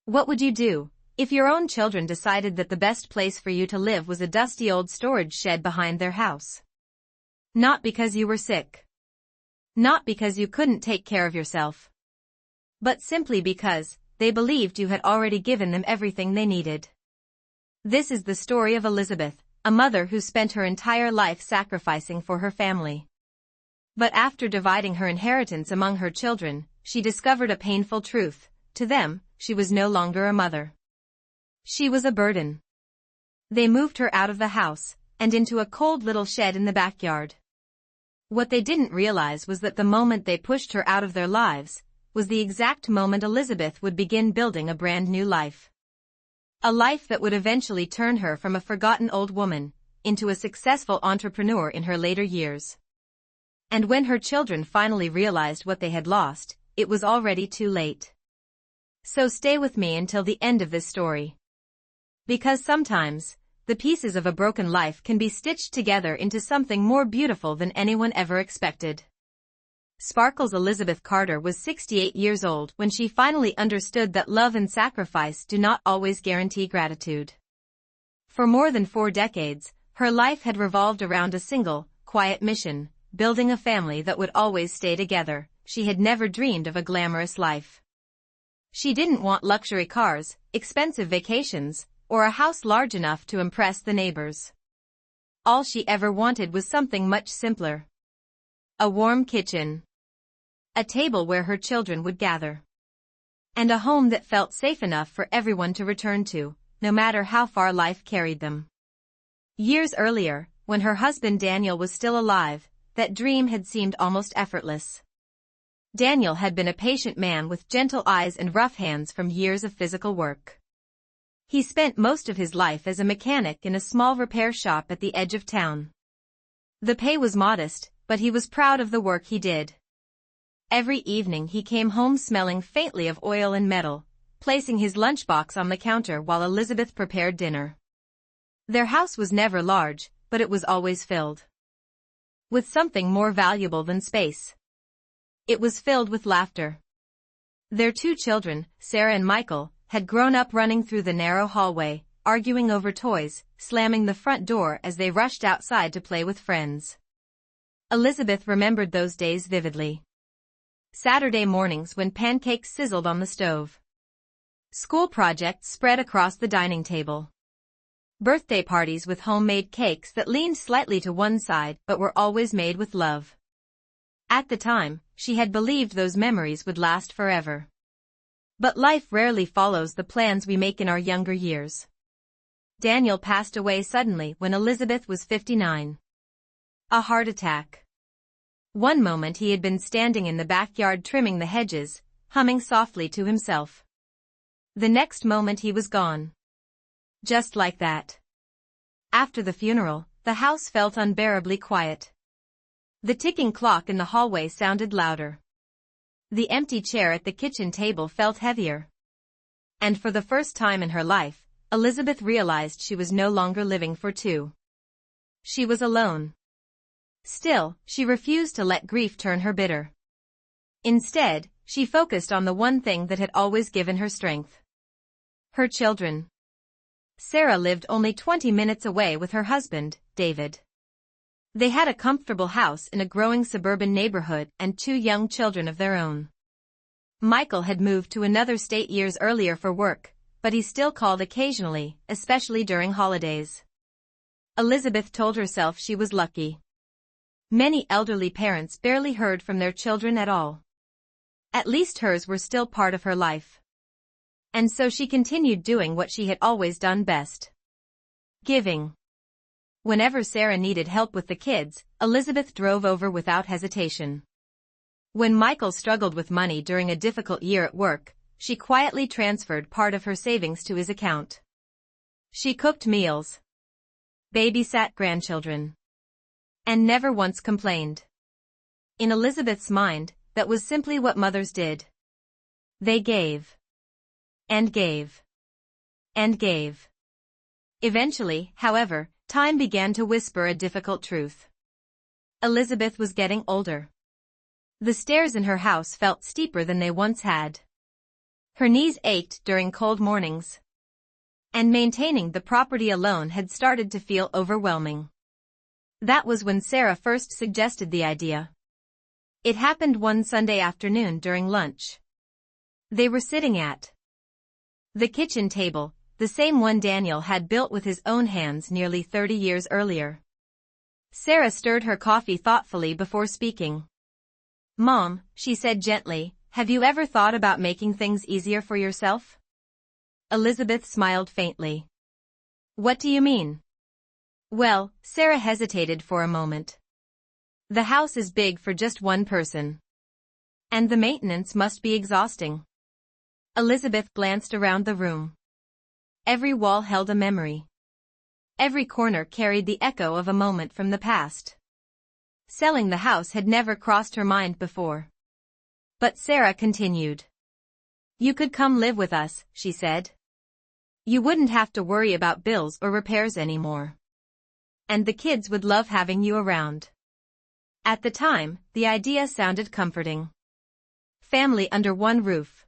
What would you do if your own children decided that the best place for you to live was a dusty old storage shed behind their house? Not because you were sick. Not because you couldn't take care of yourself. But simply because they believed you had already given them everything they needed. This is the story of Elizabeth, a mother who spent her entire life sacrificing for her family. But after dividing her inheritance among her children, she discovered a painful truth. To them, she was no longer a mother. She was a burden. They moved her out of the house and into a cold little shed in the backyard. What they didn't realize was that the moment they pushed her out of their lives was the exact moment Elizabeth would begin building a brand new life. A life that would eventually turn her from a forgotten old woman into a successful entrepreneur in her later years. And when her children finally realized what they had lost, it was already too late. So stay with me until the end of this story. Because sometimes, the pieces of a broken life can be stitched together into something more beautiful than anyone ever expected. Sparkle's Elizabeth Carter was 68 years old when she finally understood that love and sacrifice do not always guarantee gratitude. For more than 4 decades, her life had revolved around a single, quiet mission: building a family that would always stay together. She had never dreamed of a glamorous life. She didn't want luxury cars, expensive vacations, or a house large enough to impress the neighbors. All she ever wanted was something much simpler. A warm kitchen. A table where her children would gather. And a home that felt safe enough for everyone to return to, no matter how far life carried them. Years earlier, when her husband Daniel was still alive, that dream had seemed almost effortless. Daniel had been a patient man with gentle eyes and rough hands from years of physical work. He spent most of his life as a mechanic in a small repair shop at the edge of town. The pay was modest, but he was proud of the work he did. Every evening he came home smelling faintly of oil and metal, placing his lunchbox on the counter while Elizabeth prepared dinner. Their house was never large, but it was always filled with something more valuable than space. It was filled with laughter. Their 2 children, Sarah and Michael, had grown up running through the narrow hallway, arguing over toys, slamming the front door as they rushed outside to play with friends. Elizabeth remembered those days vividly. Saturday mornings when pancakes sizzled on the stove. School projects spread across the dining table. Birthday parties with homemade cakes that leaned slightly to one side but were always made with love. At the time, she had believed those memories would last forever. But life rarely follows the plans we make in our younger years. Daniel passed away suddenly when Elizabeth was 59. A heart attack. One moment he had been standing in the backyard trimming the hedges, humming softly to himself. The next moment he was gone. Just like that. After the funeral, the house felt unbearably quiet. The ticking clock in the hallway sounded louder. The empty chair at the kitchen table felt heavier. And for the first time in her life, Elizabeth realized she was no longer living for 2. She was alone. Still, she refused to let grief turn her bitter. Instead, she focused on the one thing that had always given her strength. Her children. Sarah lived only 20 minutes away with her husband, David. They had a comfortable house in a growing suburban neighborhood and 2 young children of their own. Michael had moved to another state years earlier for work, but he still called occasionally, especially during holidays. Elizabeth told herself she was lucky. Many elderly parents barely heard from their children at all. At least hers were still part of her life. And so she continued doing what she had always done best. Giving. Whenever Sarah needed help with the kids, Elizabeth drove over without hesitation. When Michael struggled with money during a difficult year at work, she quietly transferred part of her savings to his account. She cooked meals, babysat grandchildren, and never once complained. In Elizabeth's mind, that was simply what mothers did. They gave. And gave. And gave. Eventually, however, time began to whisper a difficult truth. Elizabeth was getting older. The stairs in her house felt steeper than they once had. Her knees ached during cold mornings, and maintaining the property alone had started to feel overwhelming. That was when Sarah first suggested the idea. It happened one Sunday afternoon during lunch. They were sitting at the kitchen table, the same one Daniel had built with his own hands nearly 30 years earlier. Sarah stirred her coffee thoughtfully before speaking. "Mom," she said gently, "have you ever thought about making things easier for yourself?" Elizabeth smiled faintly. "What do you mean?" "Well," Sarah hesitated for a moment. "The house is big for just one person, and the maintenance must be exhausting." Elizabeth glanced around the room. Every wall held a memory. Every corner carried the echo of a moment from the past. Selling the house had never crossed her mind before. But Sarah continued. "You could come live with us," she said. "You wouldn't have to worry about bills or repairs anymore. And the kids would love having you around." At the time, the idea sounded comforting. Family under one roof.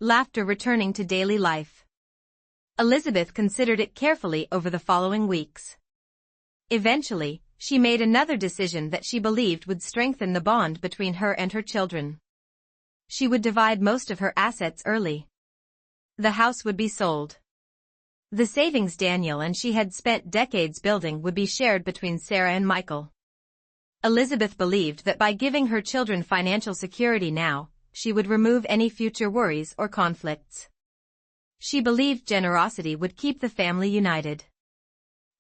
Laughter returning to daily life. Elizabeth considered it carefully over the following weeks. Eventually, she made another decision that she believed would strengthen the bond between her and her children. She would divide most of her assets early. The house would be sold. The savings Daniel and she had spent decades building would be shared between Sarah and Michael. Elizabeth believed that by giving her children financial security now, she would remove any future worries or conflicts. She believed generosity would keep the family united.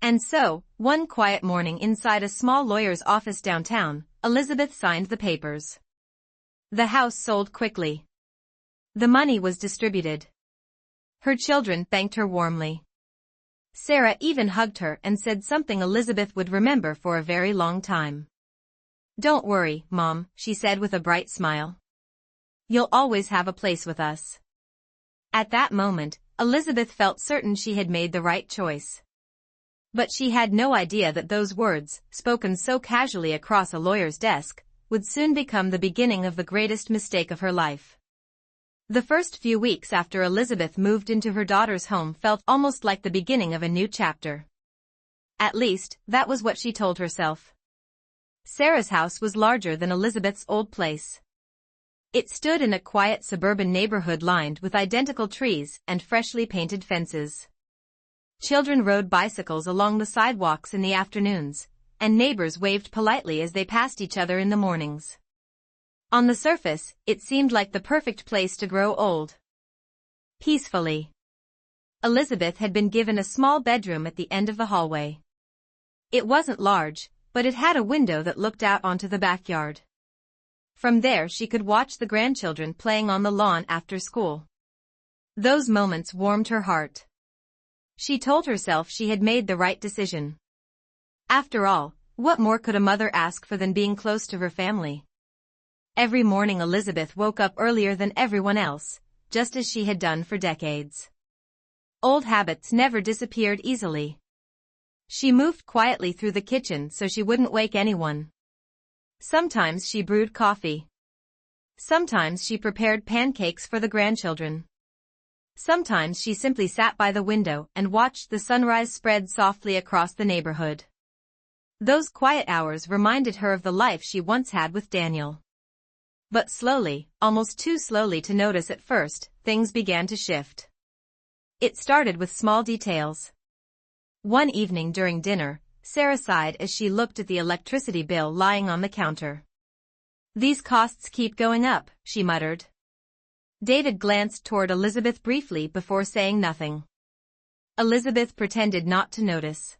And so, one quiet morning inside a small lawyer's office downtown, Elizabeth signed the papers. The house sold quickly. The money was distributed. Her children thanked her warmly. Sarah even hugged her and said something Elizabeth would remember for a very long time. "Don't worry, Mom," she said with a bright smile. "You'll always have a place with us." At that moment, Elizabeth felt certain she had made the right choice. But she had no idea that those words, spoken so casually across a lawyer's desk, would soon become the beginning of the greatest mistake of her life. The first few weeks after Elizabeth moved into her daughter's home felt almost like the beginning of a new chapter. At least, that was what she told herself. Sarah's house was larger than Elizabeth's old place. It stood in a quiet suburban neighborhood lined with identical trees and freshly painted fences. Children rode bicycles along the sidewalks in the afternoons, and neighbors waved politely as they passed each other in the mornings. On the surface, it seemed like the perfect place to grow old peacefully. Elizabeth had been given a small bedroom at the end of the hallway. It wasn't large, but it had a window that looked out onto the backyard. From there she could watch the grandchildren playing on the lawn after school. Those moments warmed her heart. She told herself she had made the right decision. After all, what more could a mother ask for than being close to her family? Every morning Elizabeth woke up earlier than everyone else, just as she had done for decades. Old habits never disappeared easily. She moved quietly through the kitchen so she wouldn't wake anyone. Sometimes she brewed coffee. Sometimes she prepared pancakes for the grandchildren. Sometimes she simply sat by the window and watched the sunrise spread softly across the neighborhood. Those quiet hours reminded her of the life she once had with Daniel. But slowly, almost too slowly to notice at first, things began to shift. It started with small details. One evening during dinner, Sarah sighed as she looked at the electricity bill lying on the counter. "These costs keep going up," she muttered. David glanced toward Elizabeth briefly before saying nothing. Elizabeth pretended not to notice.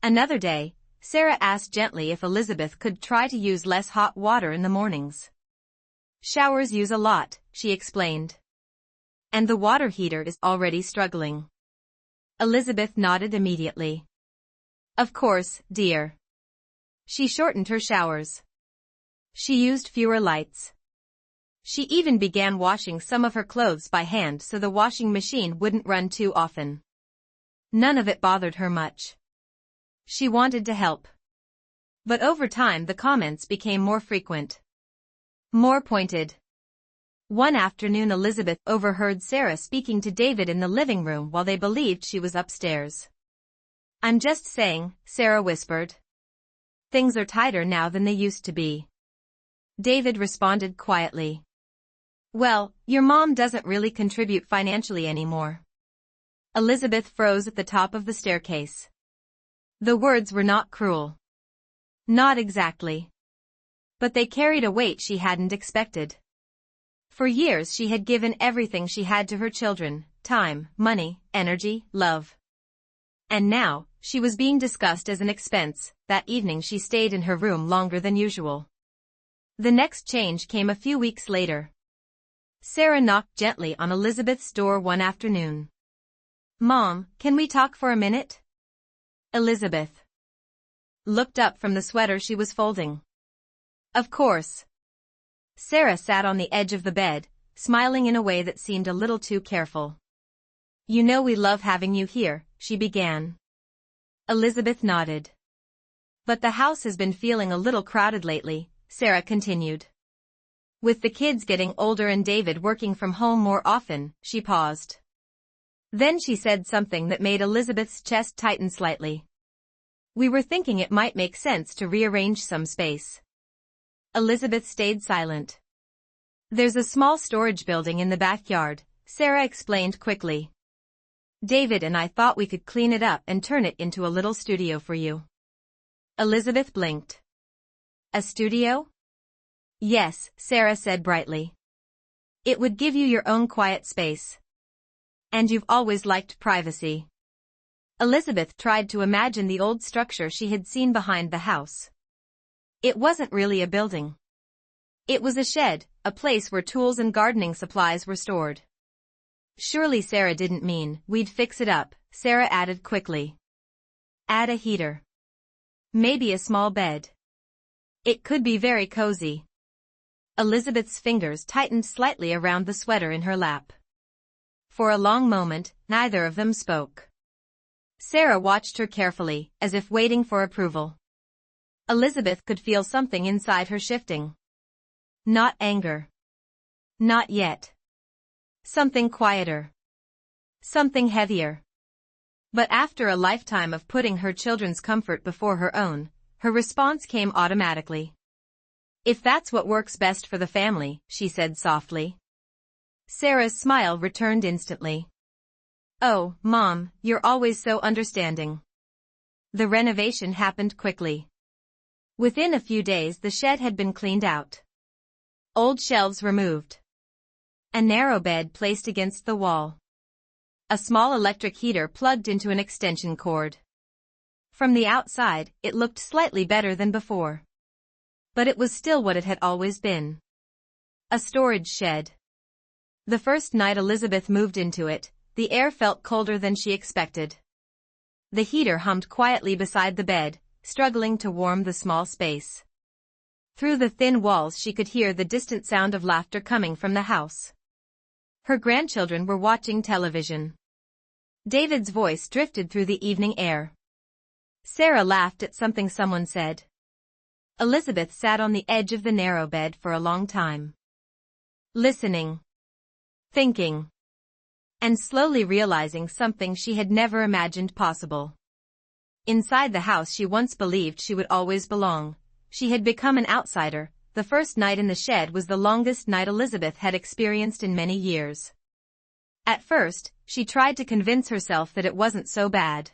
Another day, Sarah asked gently if Elizabeth could try to use less hot water in the mornings. "Showers use a lot," she explained. "And the water heater is already struggling." Elizabeth nodded immediately. "Of course, dear." She shortened her showers. She used fewer lights. She even began washing some of her clothes by hand so the washing machine wouldn't run too often. None of it bothered her much. She wanted to help. But over time the comments became more frequent. More pointed. One afternoon Elizabeth overheard Sarah speaking to David in the living room while they believed she was upstairs. "I'm just saying," Sarah whispered. "Things are tighter now than they used to be." David responded quietly. "Well, your mom doesn't really contribute financially anymore." Elizabeth froze at the top of the staircase. The words were not cruel. Not exactly. But they carried a weight she hadn't expected. For years she had given everything she had to her children: time, money, energy, love. And now, she was being discussed as an expense. That evening she stayed in her room longer than usual. The next change came a few weeks later. Sarah knocked gently on Elizabeth's door one afternoon. "Mom, can we talk for a minute?" Elizabeth looked up from the sweater she was folding. "Of course." Sarah sat on the edge of the bed, smiling in a way that seemed a little too careful. "You know we love having you here," she began. Elizabeth nodded. "But the house has been feeling a little crowded lately," Sarah continued. "With the kids getting older and David working from home more often." She paused. Then she said something that made Elizabeth's chest tighten slightly. "We were thinking it might make sense to rearrange some space." Elizabeth stayed silent. "There's a small storage building in the backyard," Sarah explained quickly. "David and I thought we could clean it up and turn it into a little studio for you." Elizabeth blinked. "A studio?" "Yes," Sarah said brightly. "It would give you your own quiet space. And you've always liked privacy." Elizabeth tried to imagine the old structure she had seen behind the house. It wasn't really a building. It was a shed, a place where tools and gardening supplies were stored. "Surely Sarah didn't mean we'd fix it up," Sarah added quickly. "Add a heater. Maybe a small bed. It could be very cozy." Elizabeth's fingers tightened slightly around the sweater in her lap. For a long moment, neither of them spoke. Sarah watched her carefully, as if waiting for approval. Elizabeth could feel something inside her shifting. Not anger. Not yet. Something quieter. Something heavier. But after a lifetime of putting her children's comfort before her own, her response came automatically. "If that's what works best for the family," she said softly. Sarah's smile returned instantly. "Oh, Mom, you're always so understanding." The renovation happened quickly. Within a few days the shed had been cleaned out. Old shelves removed. A narrow bed placed against the wall. A small electric heater plugged into an extension cord. From the outside, it looked slightly better than before. But it was still what it had always been. A storage shed. The first night Elizabeth moved into it, the air felt colder than she expected. The heater hummed quietly beside the bed, struggling to warm the small space. Through the thin walls she could hear the distant sound of laughter coming from the house. Her grandchildren were watching television. David's voice drifted through the evening air. Sarah laughed at something someone said. Elizabeth sat on the edge of the narrow bed for a long time. Listening. Thinking. And slowly realizing something she had never imagined possible. Inside the house she once believed she would always belong. She had become an outsider. The first night in the shed was the longest night Elizabeth had experienced in many years. At first, she tried to convince herself that it wasn't so bad.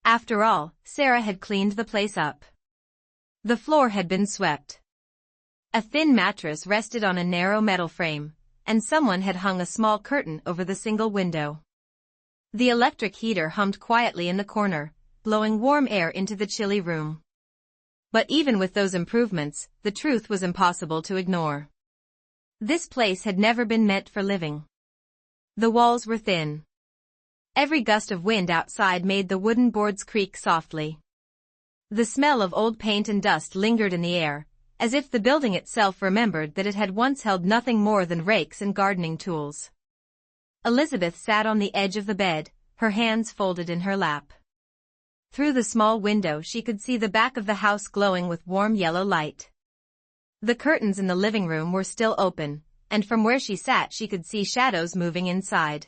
After all, Sarah had cleaned the place up. The floor had been swept. A thin mattress rested on a narrow metal frame, and someone had hung a small curtain over the single window. The electric heater hummed quietly in the corner, blowing warm air into the chilly room. But even with those improvements, the truth was impossible to ignore. This place had never been meant for living. The walls were thin. Every gust of wind outside made the wooden boards creak softly. The smell of old paint and dust lingered in the air, as if the building itself remembered that it had once held nothing more than rakes and gardening tools. Elizabeth sat on the edge of the bed, her hands folded in her lap. Through the small window she could see the back of the house glowing with warm yellow light. The curtains in the living room were still open, and from where she sat she could see shadows moving inside.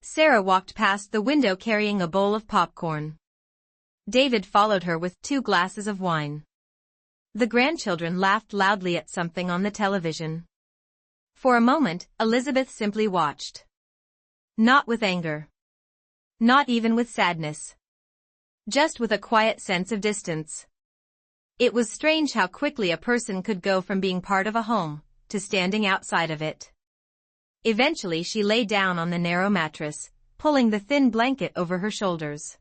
Sarah walked past the window carrying a bowl of popcorn. David followed her with 2 glasses of wine. The grandchildren laughed loudly at something on the television. For a moment, Elizabeth simply watched. Not with anger. Not even with sadness. Just with a quiet sense of distance. It was strange how quickly a person could go from being part of a home to standing outside of it. Eventually she lay down on the narrow mattress, pulling the thin blanket over her shoulders.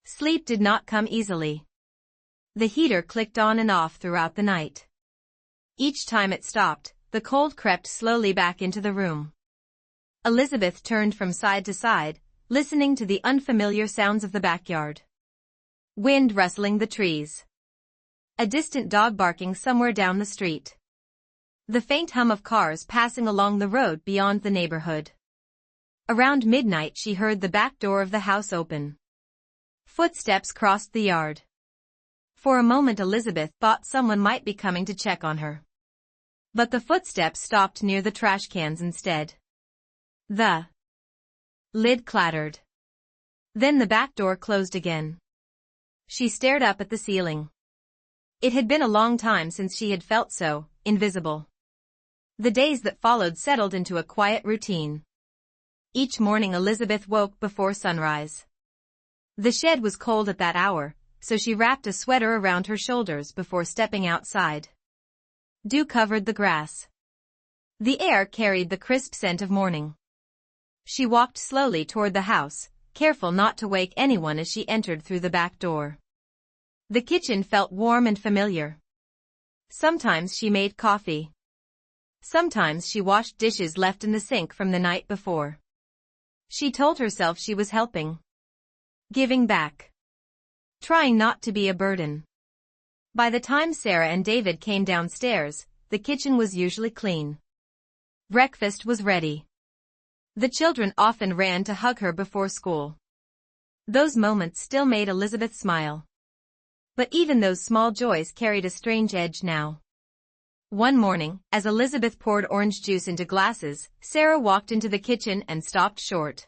Sleep did not come easily. The heater clicked on and off throughout the night. Each time it stopped, the cold crept slowly back into the room. Elizabeth turned from side to side, listening to the unfamiliar sounds of the backyard. Wind rustling the trees. A distant dog barking somewhere down the street. The faint hum of cars passing along the road beyond the neighborhood. Around midnight she heard the back door of the house open. Footsteps crossed the yard. For a moment Elizabeth thought someone might be coming to check on her. But the footsteps stopped near the trash cans instead. The lid clattered. Then the back door closed again. She stared up at the ceiling. It had been a long time since she had felt so invisible. The days that followed settled into a quiet routine. Each morning Elizabeth woke before sunrise. The shed was cold at that hour, so she wrapped a sweater around her shoulders before stepping outside. Dew covered the grass. The air carried the crisp scent of morning. She walked slowly toward the house, careful not to wake anyone as she entered through the back door. The kitchen felt warm and familiar. Sometimes she made coffee. Sometimes she washed dishes left in the sink from the night before. She told herself she was helping. Giving back. Trying not to be a burden. By the time Sarah and David came downstairs, the kitchen was usually clean. Breakfast was ready. The children often ran to hug her before school. Those moments still made Elizabeth smile. But even those small joys carried a strange edge now. One morning, as Elizabeth poured orange juice into glasses, Sarah walked into the kitchen and stopped short.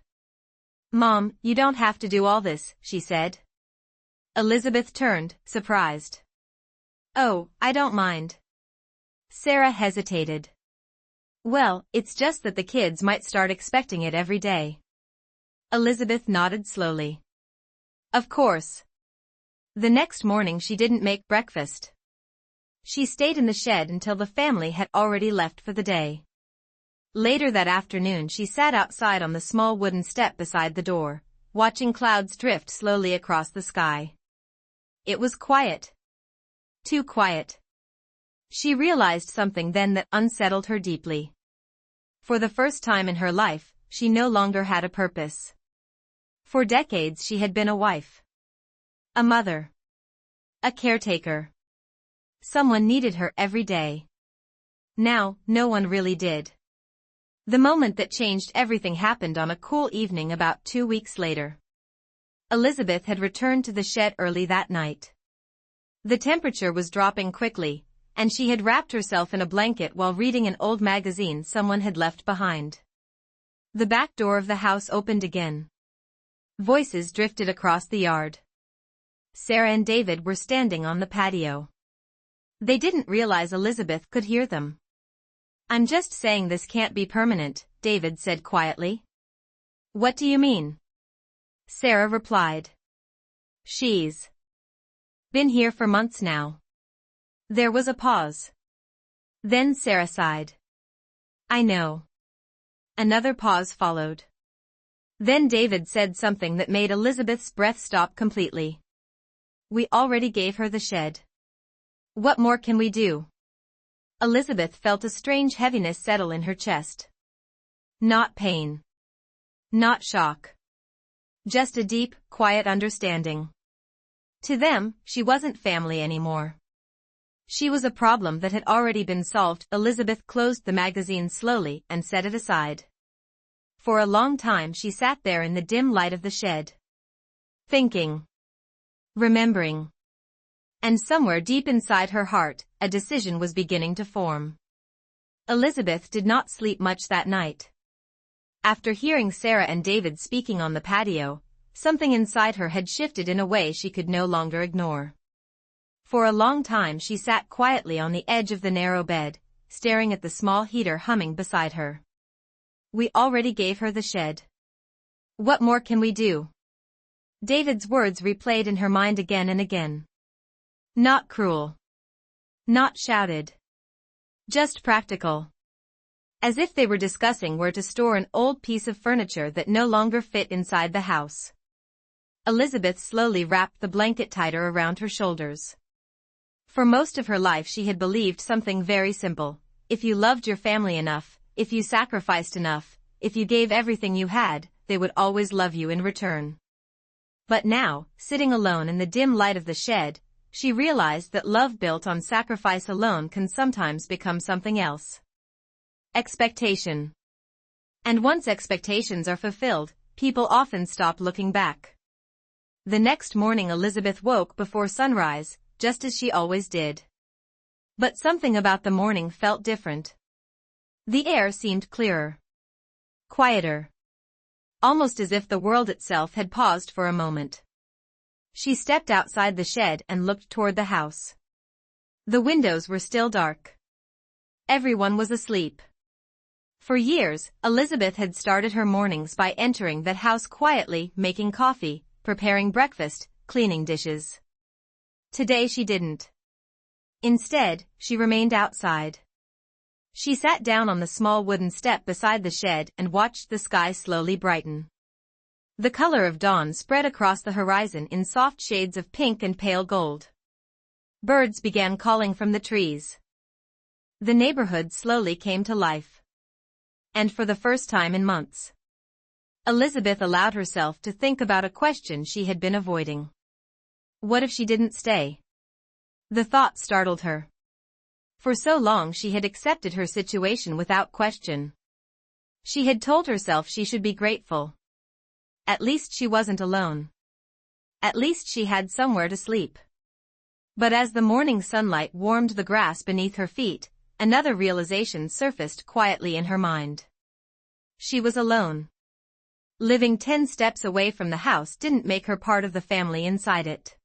"Mom, you don't have to do all this," she said. Elizabeth turned, surprised. "Oh, I don't mind." Sarah hesitated. "Well, it's just that the kids might start expecting it every day." Elizabeth nodded slowly. "Of course." The next morning she didn't make breakfast. She stayed in the shed until the family had already left for the day. Later that afternoon she sat outside on the small wooden step beside the door, watching clouds drift slowly across the sky. It was quiet. Too quiet. She realized something then that unsettled her deeply. For the first time in her life, she no longer had a purpose. For decades she had been a wife. A mother. A caretaker. Someone needed her every day. Now, no one really did. The moment that changed everything happened on a cool evening about 2 weeks later. Elizabeth had returned to the shed early that night. The temperature was dropping quickly, and she had wrapped herself in a blanket while reading an old magazine someone had left behind. The back door of the house opened again. Voices drifted across the yard. Sarah and David were standing on the patio. They didn't realize Elizabeth could hear them. "I'm just saying this can't be permanent," David said quietly. "What do you mean?" Sarah replied. "She's been here for months now." There was a pause. Then Sarah sighed. "I know." Another pause followed. Then David said something that made Elizabeth's breath stop completely. "We already gave her the shed. What more can we do?" Elizabeth felt a strange heaviness settle in her chest. Not pain. Not shock. Just a deep, quiet understanding. To them, she wasn't family anymore. She was a problem that had already been solved. Elizabeth closed the magazine slowly and set it aside. For a long time she sat there in the dim light of the shed. Thinking. Remembering. And somewhere deep inside her heart, a decision was beginning to form. Elizabeth did not sleep much that night. After hearing Sarah and David speaking on the patio, something inside her had shifted in a way she could no longer ignore. For a long time she sat quietly on the edge of the narrow bed, staring at the small heater humming beside her. We already gave her the shed. What more can we do? David's words replayed in her mind again and again. Not cruel. Not shouted. Just practical. As if they were discussing where to store an old piece of furniture that no longer fit inside the house. Elizabeth slowly wrapped the blanket tighter around her shoulders. For most of her life she had believed something very simple. If you loved your family enough, if you sacrificed enough, if you gave everything you had, they would always love you in return. But now, sitting alone in the dim light of the shed, she realized that love built on sacrifice alone can sometimes become something else. Expectation. And once expectations are fulfilled, people often stop looking back. The next morning Elizabeth woke before sunrise, just as she always did. But something about the morning felt different. The air seemed clearer. Quieter. Almost as if the world itself had paused for a moment. She stepped outside the shed and looked toward the house. The windows were still dark. Everyone was asleep. For years, Elizabeth had started her mornings by entering that house quietly, making coffee, preparing breakfast, cleaning dishes. Today she didn't. Instead, she remained outside. She sat down on the small wooden step beside the shed and watched the sky slowly brighten. The color of dawn spread across the horizon in soft shades of pink and pale gold. Birds began calling from the trees. The neighborhood slowly came to life. And for the first time in months, Elizabeth allowed herself to think about a question she had been avoiding. What if she didn't stay? The thought startled her. For so long she had accepted her situation without question. She had told herself she should be grateful. At least she wasn't alone. At least she had somewhere to sleep. But as the morning sunlight warmed the grass beneath her feet, another realization surfaced quietly in her mind. She was alone. Living 10 steps away from the house didn't make her part of the family inside it.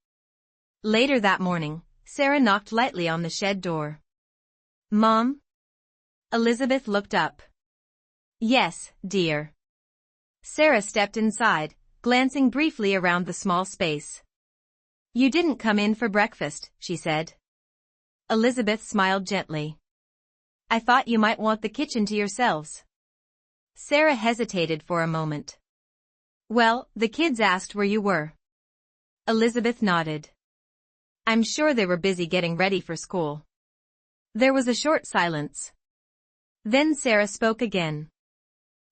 Later that morning, Sarah knocked lightly on the shed door. Mom? Elizabeth looked up. Yes, dear. Sarah stepped inside, glancing briefly around the small space. You didn't come in for breakfast, she said. Elizabeth smiled gently. I thought you might want the kitchen to yourselves. Sarah hesitated for a moment. Well, the kids asked where you were. Elizabeth nodded. I'm sure they were busy getting ready for school. There was a short silence. Then Sarah spoke again.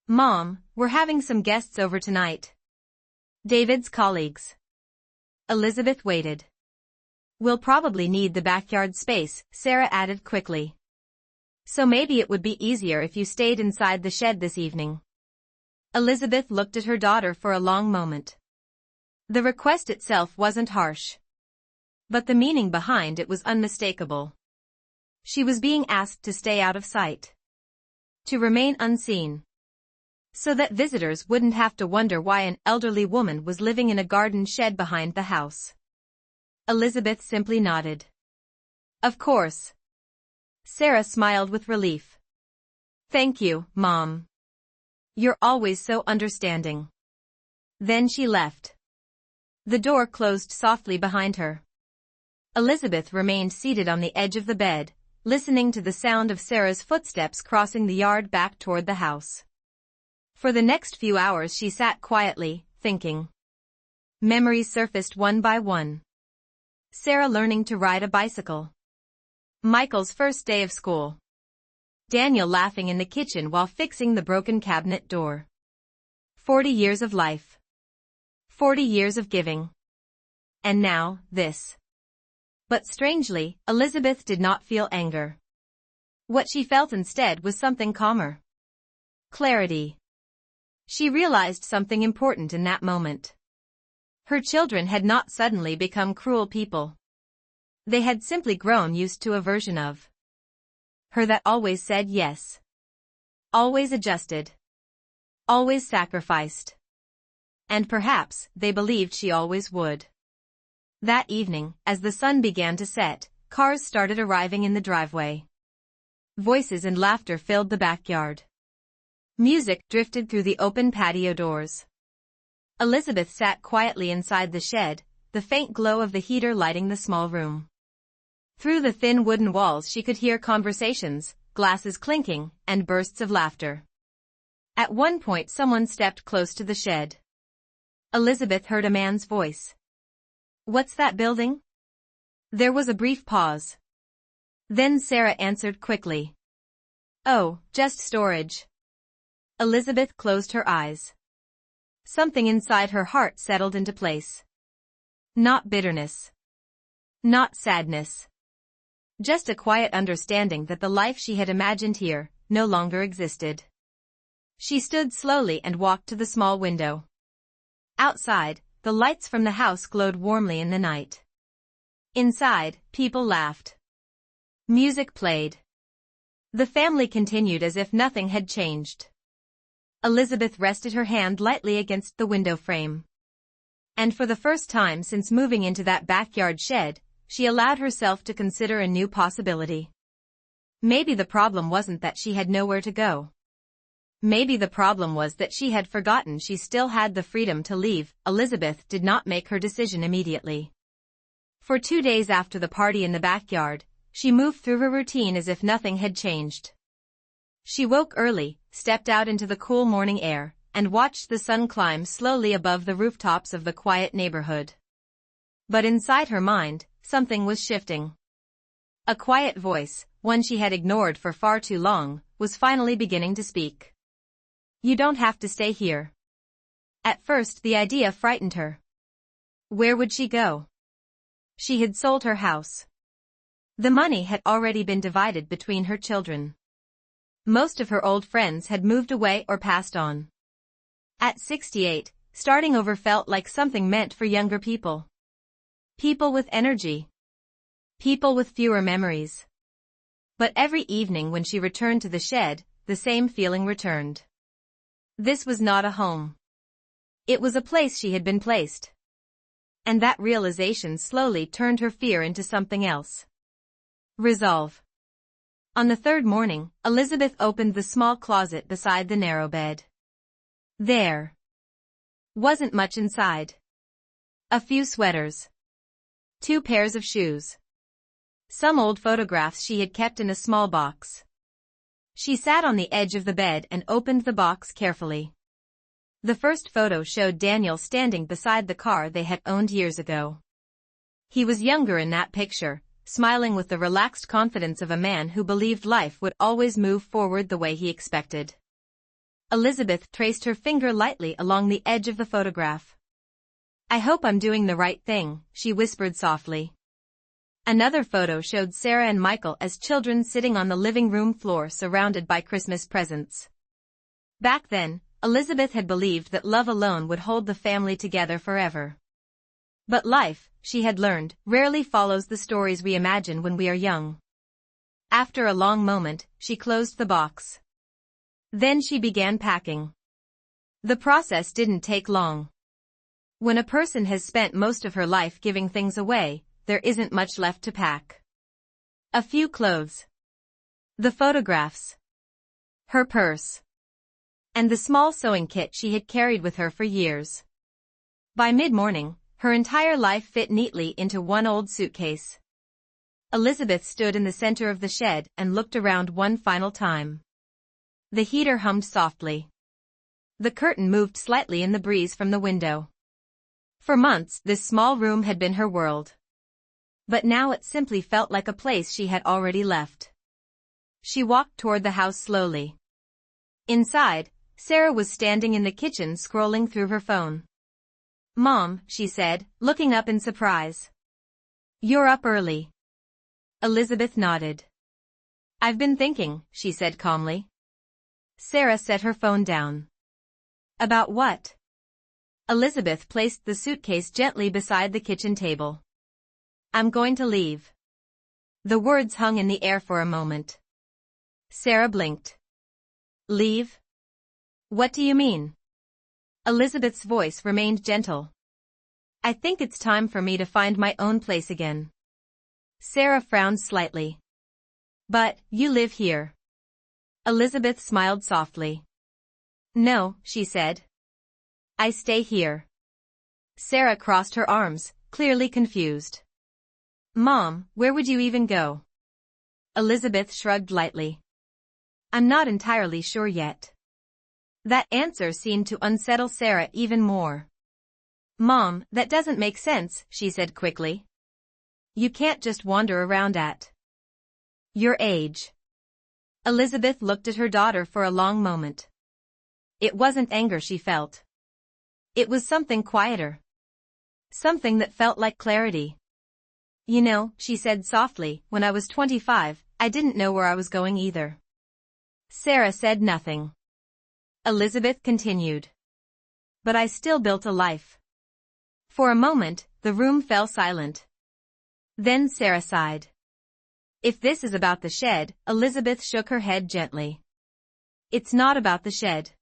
Mom, we're having some guests over tonight. David's colleagues. Elizabeth waited. We'll probably need the backyard space, Sarah added quickly. So maybe it would be easier if you stayed inside the shed this evening. Elizabeth looked at her daughter for a long moment. The request itself wasn't harsh. But the meaning behind it was unmistakable. She was being asked to stay out of sight. To remain unseen. So that visitors wouldn't have to wonder why an elderly woman was living in a garden shed behind the house. Elizabeth simply nodded. Of course. Sarah smiled with relief. Thank you, Mom. You're always so understanding. Then she left. The door closed softly behind her. Elizabeth remained seated on the edge of the bed, listening to the sound of Sarah's footsteps crossing the yard back toward the house. For the next few hours she sat quietly, thinking. Memories surfaced one by one. Sarah learning to ride a bicycle. Michael's first day of school. Daniel laughing in the kitchen while fixing the broken cabinet door. 40 years of life. 40 years of giving. And now, this. But strangely, Elizabeth did not feel anger. What she felt instead was something calmer. Clarity. She realized something important in that moment. Her children had not suddenly become cruel people. They had simply grown used to a version of Her that always said yes. Always adjusted. Always sacrificed. And perhaps they believed she always would. That evening, as the sun began to set, cars started arriving in the driveway. Voices and laughter filled the backyard. Music drifted through the open patio doors. Elizabeth sat quietly inside the shed, the faint glow of the heater lighting the small room. Through the thin wooden walls she could hear conversations, glasses clinking, and bursts of laughter. At one point someone stepped close to the shed. Elizabeth heard a man's voice. "What's that building?" There was a brief pause. Then Sarah answered quickly. "Oh, just storage." Elizabeth closed her eyes. Something inside her heart settled into place. Not bitterness. Not sadness. Just a quiet understanding that the life she had imagined here no longer existed. She stood slowly and walked to the small window. Outside, the lights from the house glowed warmly in the night. Inside, people laughed. Music played. The family continued as if nothing had changed. Elizabeth rested her hand lightly against the window frame. And for the first time since moving into that backyard shed, she allowed herself to consider a new possibility. Maybe the problem wasn't that she had nowhere to go. Maybe the problem was that she had forgotten she still had the freedom to leave. Elizabeth did not make her decision immediately. For 2 days after the party in the backyard, she moved through her routine as if nothing had changed. She woke early, stepped out into the cool morning air, and watched the sun climb slowly above the rooftops of the quiet neighborhood. But inside her mind, something was shifting. A quiet voice, one she had ignored for far too long, was finally beginning to speak. "You don't have to stay here." At first the idea frightened her. Where would she go? She had sold her house. The money had already been divided between her children. Most of her old friends had moved away or passed on. At 68, starting over felt like something meant for younger people. People with energy. People with fewer memories. But every evening when she returned to the shed, the same feeling returned. This was not a home. It was a place she had been placed. And that realization slowly turned her fear into something else. Resolve. On the third morning, Elizabeth opened the small closet beside the narrow bed. There wasn't much inside. A few sweaters. 2 pairs of shoes. Some old photographs she had kept in a small box. She sat on the edge of the bed and opened the box carefully. The first photo showed Daniel standing beside the car they had owned years ago. He was younger in that picture, smiling with the relaxed confidence of a man who believed life would always move forward the way he expected. Elizabeth traced her finger lightly along the edge of the photograph. "I hope I'm doing the right thing," she whispered softly. Another photo showed Sarah and Michael as children sitting on the living room floor surrounded by Christmas presents. Back then, Elizabeth had believed that love alone would hold the family together forever. But life, she had learned, rarely follows the stories we imagine when we are young. After a long moment, she closed the box. Then she began packing. The process didn't take long. When a person has spent most of her life giving things away, there isn't much left to pack. A few clothes. The photographs. Her purse. And the small sewing kit she had carried with her for years. By mid-morning, her entire life fit neatly into one old suitcase. Elizabeth stood in the center of the shed and looked around one final time. The heater hummed softly. The curtain moved slightly in the breeze from the window. For months, this small room had been her world. But now it simply felt like a place she had already left. She walked toward the house slowly. Inside, Sarah was standing in the kitchen scrolling through her phone. "Mom," she said, looking up in surprise. "You're up early." Elizabeth nodded. "I've been thinking," she said calmly. Sarah set her phone down. "About what?" Elizabeth placed the suitcase gently beside the kitchen table. "I'm going to leave." The words hung in the air for a moment. Sarah blinked. Leave? What do you mean? Elizabeth's voice remained gentle. I think it's time for me to find my own place again. Sarah frowned slightly. But, you live here. Elizabeth smiled softly. No, she said. I stay here. Sarah crossed her arms, clearly confused. Mom, where would you even go? Elizabeth shrugged lightly. I'm not entirely sure yet. That answer seemed to unsettle Sarah even more. Mom, that doesn't make sense, she said quickly. You can't just wander around at your age. Elizabeth looked at her daughter for a long moment. It wasn't anger she felt. It was something quieter. Something that felt like clarity. You know, she said softly, when I was 25, I didn't know where I was going either. Sarah said nothing. Elizabeth continued. But I still built a life. For a moment, the room fell silent. Then Sarah sighed. If this is about the shed, Elizabeth shook her head gently. It's not about the shed.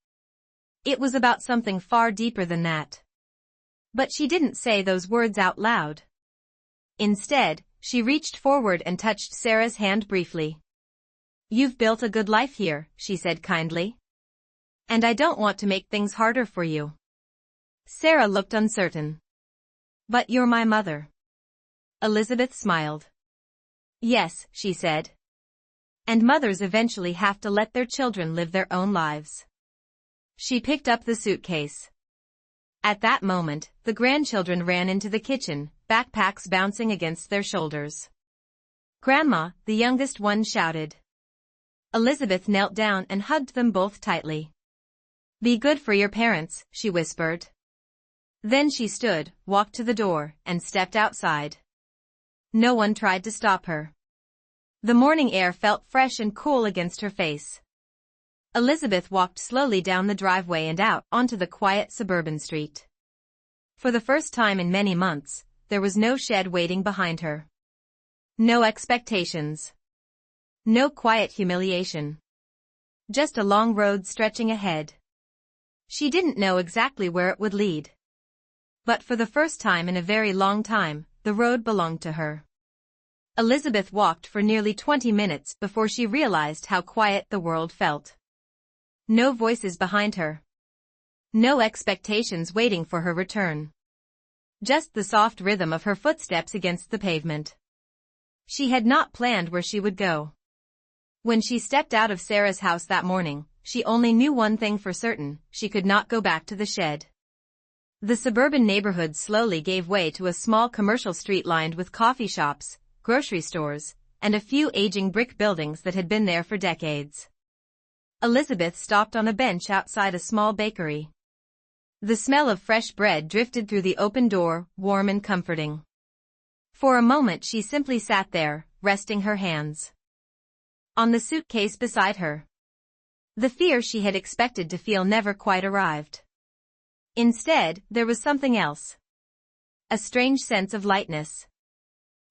It was about something far deeper than that. But she didn't say those words out loud. Instead, she reached forward and touched Sarah's hand briefly. You've built a good life here, she said kindly. And I don't want to make things harder for you. Sarah looked uncertain. But you're my mother. Elizabeth smiled. Yes, she said. And mothers eventually have to let their children live their own lives. She picked up the suitcase. At that moment, the grandchildren ran into the kitchen, backpacks bouncing against their shoulders. Grandma, the youngest one shouted. Elizabeth knelt down and hugged them both tightly. Be good for your parents, she whispered. Then she stood, walked to the door, and stepped outside. No one tried to stop her. The morning air felt fresh and cool against her face. Elizabeth walked slowly down the driveway and out onto the quiet suburban street. For the first time in many months, there was no shed waiting behind her. No expectations. No quiet humiliation. Just a long road stretching ahead. She didn't know exactly where it would lead. But for the first time in a very long time, the road belonged to her. Elizabeth walked for nearly 20 minutes before she realized how quiet the world felt. No voices behind her. No expectations waiting for her return. Just the soft rhythm of her footsteps against the pavement. She had not planned where she would go. When she stepped out of Sarah's house that morning, she only knew one thing for certain: she could not go back to the shed. The suburban neighborhood slowly gave way to a small commercial street lined with coffee shops, grocery stores, and a few aging brick buildings that had been there for decades. Elizabeth stopped on a bench outside a small bakery. The smell of fresh bread drifted through the open door, warm and comforting. For a moment she simply sat there, resting her hands on the suitcase beside her. The fear she had expected to feel never quite arrived. Instead, there was something else. A strange sense of lightness.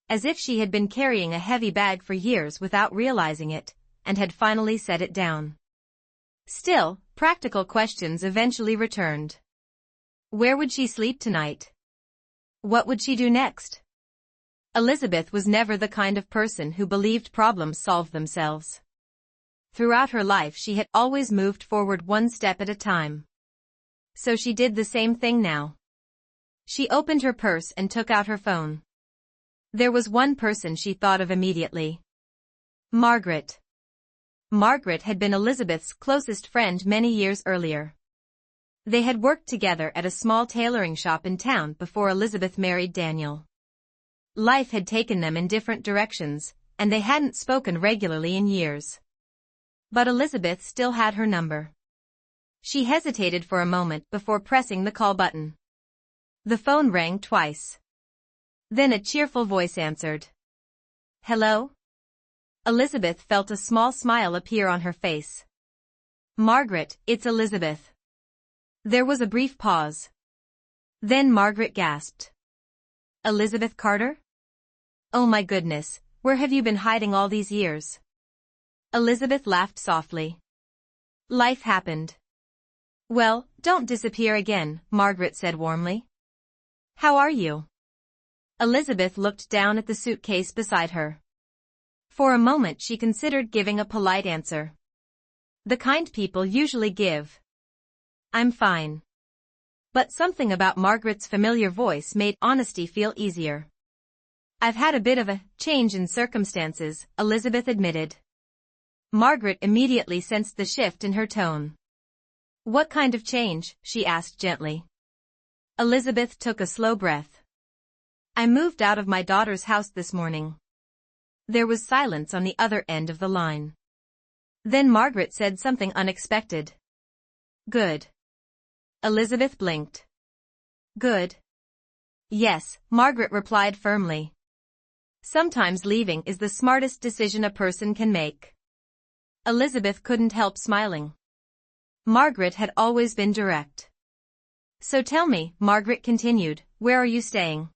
As if she had been carrying a heavy bag for years without realizing it, and had finally set it down. Still, practical questions eventually returned. Where would she sleep tonight? What would she do next? Elizabeth was never the kind of person who believed problems solved themselves. Throughout her life she had always moved forward one step at a time. So she did the same thing now. She opened her purse and took out her phone. There was one person she thought of immediately. Margaret. Margaret had been Elizabeth's closest friend many years earlier. They had worked together at a small tailoring shop in town before Elizabeth married Daniel. Life had taken them in different directions, and they hadn't spoken regularly in years. But Elizabeth still had her number. She hesitated for a moment before pressing the call button. The phone rang twice. Then a cheerful voice answered. Hello? Elizabeth felt a small smile appear on her face. Margaret, it's Elizabeth. There was a brief pause. Then Margaret gasped. Elizabeth Carter? Oh my goodness, where have you been hiding all these years? Elizabeth laughed softly. Life happened. Well, don't disappear again, Margaret said warmly. How are you? Elizabeth looked down at the suitcase beside her. For a moment she considered giving a polite answer. The kind people usually give. I'm fine. But something about Margaret's familiar voice made honesty feel easier. I've had a bit of a change in circumstances, Elizabeth admitted. Margaret immediately sensed the shift in her tone. What kind of change? She asked gently. Elizabeth took a slow breath. I moved out of my daughter's house this morning. There was silence on the other end of the line. Then Margaret said something unexpected. Good. Elizabeth blinked. Good. Yes, Margaret replied firmly. Sometimes leaving is the smartest decision a person can make. Elizabeth couldn't help smiling. Margaret had always been direct. So tell me, Margaret continued, where are you staying?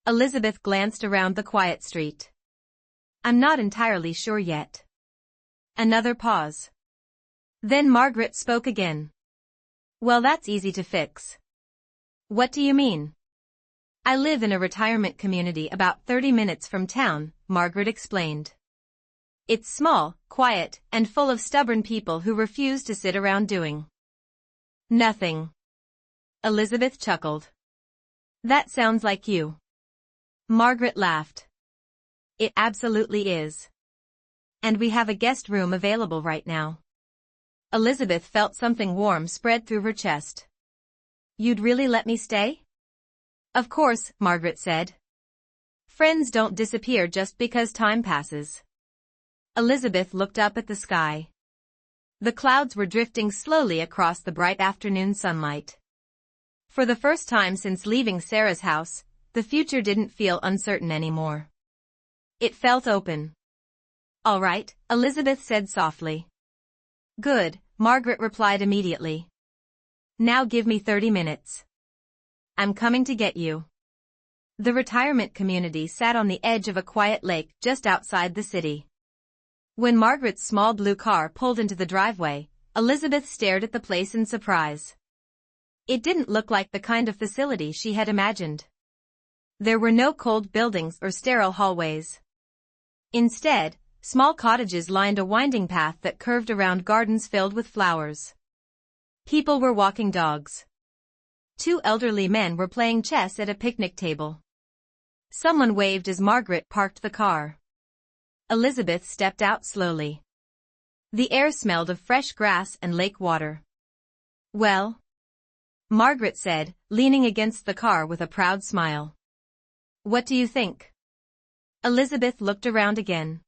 Elizabeth glanced around the quiet street. I'm not entirely sure yet. Another pause. Then Margaret spoke again. Well, that's easy to fix. What do you mean? I live in a retirement community about 30 minutes from town, Margaret explained. It's small, quiet, and full of stubborn people who refuse to sit around doing nothing. Elizabeth chuckled. That sounds like you. Margaret laughed. It absolutely is. And we have a guest room available right now. Elizabeth felt something warm spread through her chest. You'd really let me stay? Of course, Margaret said. Friends don't disappear just because time passes. Elizabeth looked up at the sky. The clouds were drifting slowly across the bright afternoon sunlight. For the first time since leaving Sarah's house, the future didn't feel uncertain anymore. It felt open. All right, Elizabeth said softly. Good, Margaret replied immediately. Now give me 30 minutes. I'm coming to get you. The retirement community sat on the edge of a quiet lake just outside the city. When Margaret's small blue car pulled into the driveway, Elizabeth stared at the place in surprise. It didn't look like the kind of facility she had imagined. There were no cold buildings or sterile hallways. Instead, small cottages lined a winding path that curved around gardens filled with flowers. People were walking dogs. Two elderly men were playing chess at a picnic table. Someone waved as Margaret parked the car. Elizabeth stepped out slowly. The air smelled of fresh grass and lake water. Well? Margaret said, leaning against the car with a proud smile. What do you think? Elizabeth looked around again.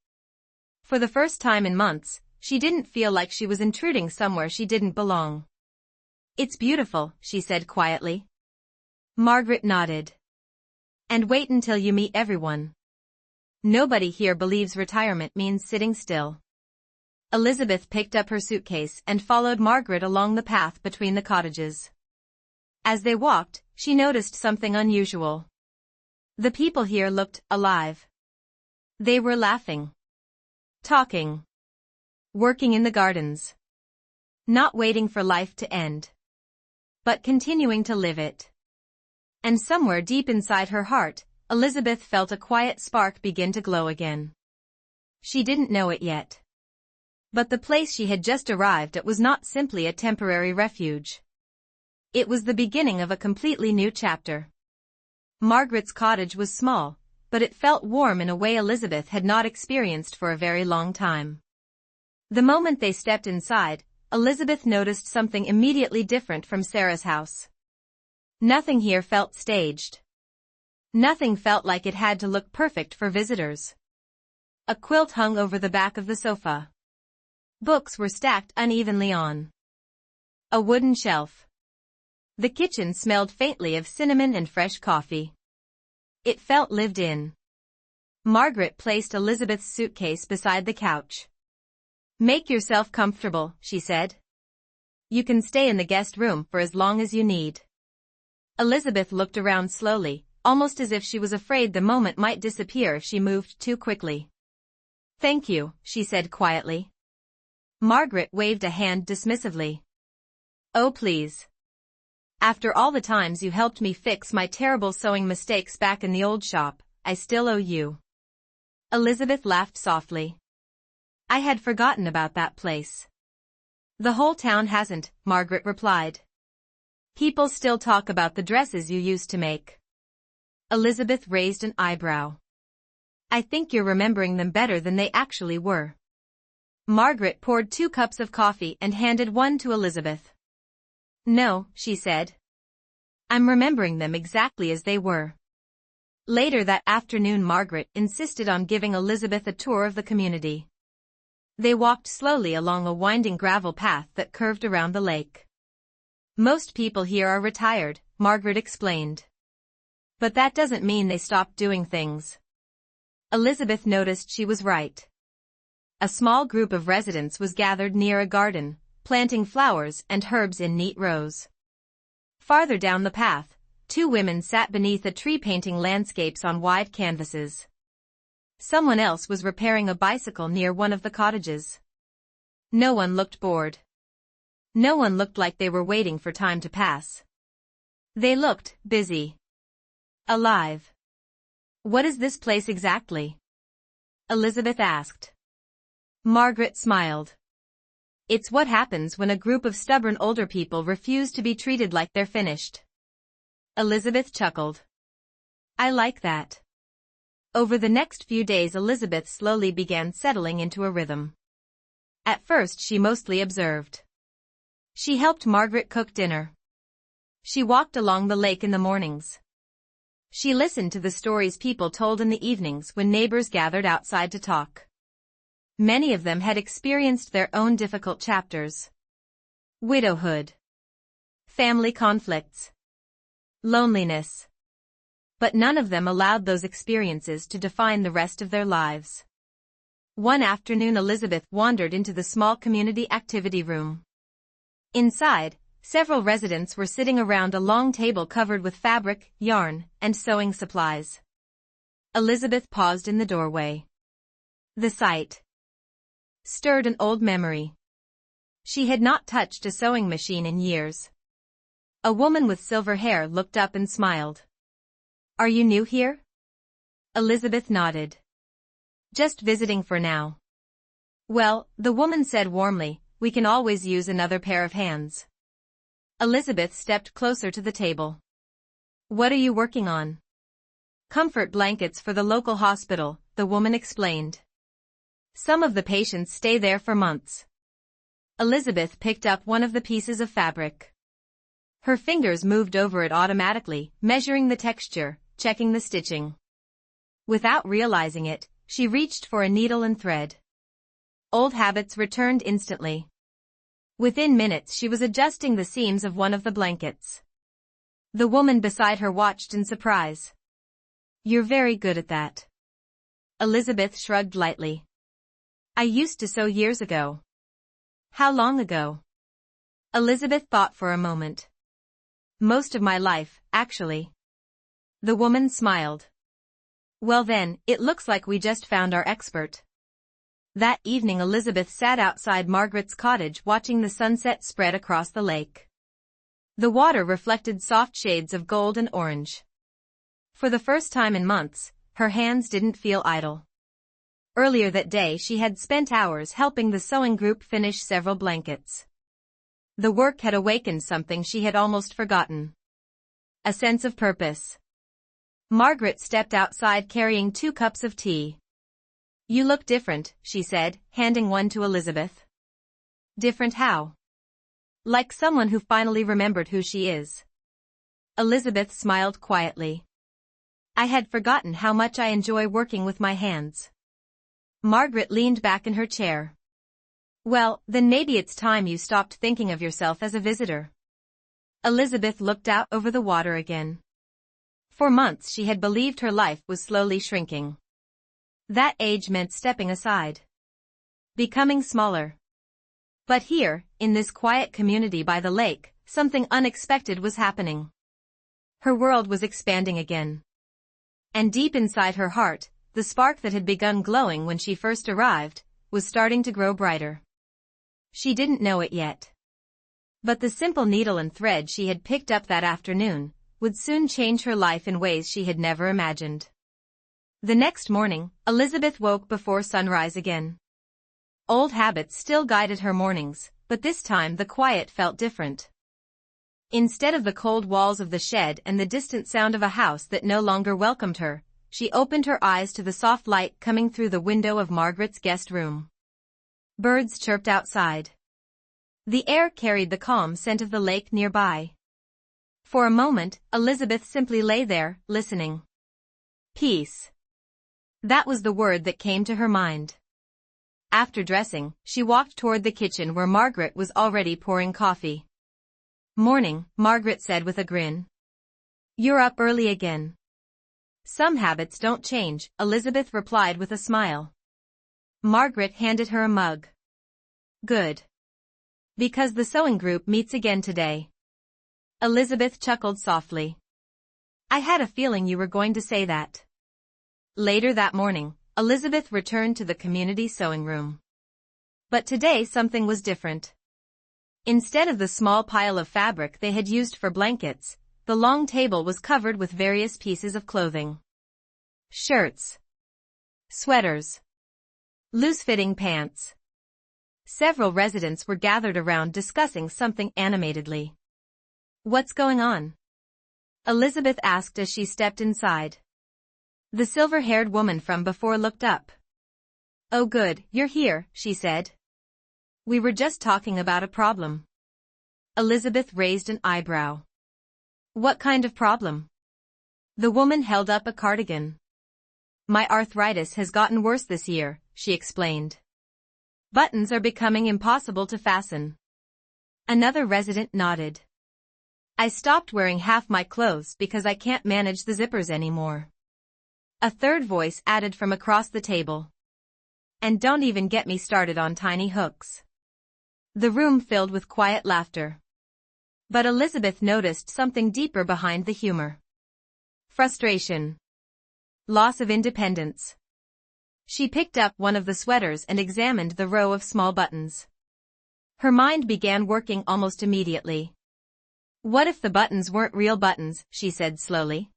For the first time in months, she didn't feel like she was intruding somewhere she didn't belong. It's beautiful, she said quietly. Margaret nodded. And wait until you meet everyone. Nobody here believes retirement means sitting still. Elizabeth picked up her suitcase and followed Margaret along the path between the cottages. As they walked, she noticed something unusual. The people here looked alive. They were laughing, talking, working in the gardens. Not waiting for life to end, but continuing to live it. And somewhere deep inside her heart, Elizabeth felt a quiet spark begin to glow again. She didn't know it yet. But the place she had just arrived at was not simply a temporary refuge. It was the beginning of a completely new chapter. Margaret's cottage was small, but it felt warm in a way Elizabeth had not experienced for a very long time. The moment they stepped inside, Elizabeth noticed something immediately different from Sarah's house. Nothing here felt staged. Nothing felt like it had to look perfect for visitors. A quilt hung over the back of the sofa. Books were stacked unevenly on a wooden shelf. The kitchen smelled faintly of cinnamon and fresh coffee. It felt lived in. Margaret placed Elizabeth's suitcase beside the couch. Make yourself comfortable, she said. You can stay in the guest room for as long as you need. Elizabeth looked around slowly, almost as if she was afraid the moment might disappear if she moved too quickly. Thank you, she said quietly. Margaret waved a hand dismissively. Oh please. After all the times you helped me fix my terrible sewing mistakes back in the old shop, I still owe you. Elizabeth laughed softly. I had forgotten about that place. The whole town hasn't, Margaret replied. People still talk about the dresses you used to make. Elizabeth raised an eyebrow. I think you're remembering them better than they actually were. Margaret poured 2 cups of coffee and handed one to Elizabeth. No, she said. I'm remembering them exactly as they were. Later that afternoon, Margaret insisted on giving Elizabeth a tour of the community. They walked slowly along a winding gravel path that curved around the lake. Most people here are retired, Margaret explained. But that doesn't mean they stopped doing things. Elizabeth noticed she was right. A small group of residents was gathered near a garden, planting flowers and herbs in neat rows. Farther down the path, 2 women sat beneath a tree painting landscapes on wide canvases. Someone else was repairing a bicycle near one of the cottages. No one looked bored. No one looked like they were waiting for time to pass. They looked busy. Alive. What is this place exactly? Elizabeth asked. Margaret smiled. It's what happens when a group of stubborn older people refuse to be treated like they're finished. Elizabeth chuckled. I like that. Over the next few days, Elizabeth slowly began settling into a rhythm. At first she mostly observed. She helped Margaret cook dinner. She walked along the lake in the mornings. She listened to the stories people told in the evenings when neighbors gathered outside to talk. Many of them had experienced their own difficult chapters. Widowhood. Family conflicts. Loneliness. But none of them allowed those experiences to define the rest of their lives. One afternoon, Elizabeth wandered into the small community activity room. Inside, several residents were sitting around a long table covered with fabric, yarn, and sewing supplies. Elizabeth paused in the doorway. The sight stirred an old memory. She had not touched a sewing machine in years. A woman with silver hair looked up and smiled. Are you new here? Elizabeth nodded. Just visiting for now. Well, the woman said warmly, we can always use another pair of hands. Elizabeth stepped closer to the table. What are you working on? Comfort blankets for the local hospital, the woman explained. Some of the patients stay there for months. Elizabeth picked up one of the pieces of fabric. Her fingers moved over it automatically, measuring the texture, checking the stitching. Without realizing it, she reached for a needle and thread. Old habits returned instantly. Within minutes she was adjusting the seams of one of the blankets. The woman beside her watched in surprise. You're very good at that. Elizabeth shrugged lightly. I used to sew years ago. How long ago? Elizabeth thought for a moment. Most of my life, actually. The woman smiled. Well then, it looks like we just found our expert. That evening Elizabeth sat outside Margaret's cottage watching the sunset spread across the lake. The water reflected soft shades of gold and orange. For the first time in months, her hands didn't feel idle. Earlier that day she had spent hours helping the sewing group finish several blankets. The work had awakened something she had almost forgotten. A sense of purpose. Margaret stepped outside carrying 2 cups of tea. You look different, she said, handing one to Elizabeth. Different how? Like someone who finally remembered who she is. Elizabeth smiled quietly. I had forgotten how much I enjoy working with my hands. Margaret leaned back in her chair. Well, then maybe it's time you stopped thinking of yourself as a visitor. Elizabeth looked out over the water again. For months she had believed her life was slowly shrinking. That age meant stepping aside. Becoming smaller. But here, in this quiet community by the lake, something unexpected was happening. Her world was expanding again. And deep inside her heart, the spark that had begun glowing when she first arrived, was starting to grow brighter. She didn't know it yet. But the simple needle and thread she had picked up that afternoon would soon change her life in ways she had never imagined. The next morning, Elizabeth woke before sunrise again. Old habits still guided her mornings, but this time the quiet felt different. Instead of the cold walls of the shed and the distant sound of a house that no longer welcomed her, she opened her eyes to the soft light coming through the window of Margaret's guest room. Birds chirped outside. The air carried the calm scent of the lake nearby. For a moment, Elizabeth simply lay there, listening. Peace. That was the word that came to her mind. After dressing, she walked toward the kitchen where Margaret was already pouring coffee. Morning, Margaret said with a grin. You're up early again. Some habits don't change, Elizabeth replied with a smile. Margaret handed her a mug. Good. Because the sewing group meets again today. Elizabeth chuckled softly. I had a feeling you were going to say that. Later that morning, Elizabeth returned to the community sewing room. But today something was different. Instead of the small pile of fabric they had used for blankets, the long table was covered with various pieces of clothing. Shirts. Sweaters. Loose-fitting pants. Several residents were gathered around discussing something animatedly. What's going on? Elizabeth asked as she stepped inside. The silver-haired woman from before looked up. Oh good, you're here, she said. We were just talking about a problem. Elizabeth raised an eyebrow. What kind of problem? The woman held up a cardigan. My arthritis has gotten worse this year, she explained. Buttons are becoming impossible to fasten. Another resident nodded. I stopped wearing half my clothes because I can't manage the zippers anymore. A third voice added from across the table. And don't even get me started on tiny hooks. The room filled with quiet laughter. But Elizabeth noticed something deeper behind the humor. Frustration. Loss of independence. She picked up one of the sweaters and examined the row of small buttons. Her mind began working almost immediately. What if the buttons weren't real buttons, she said slowly.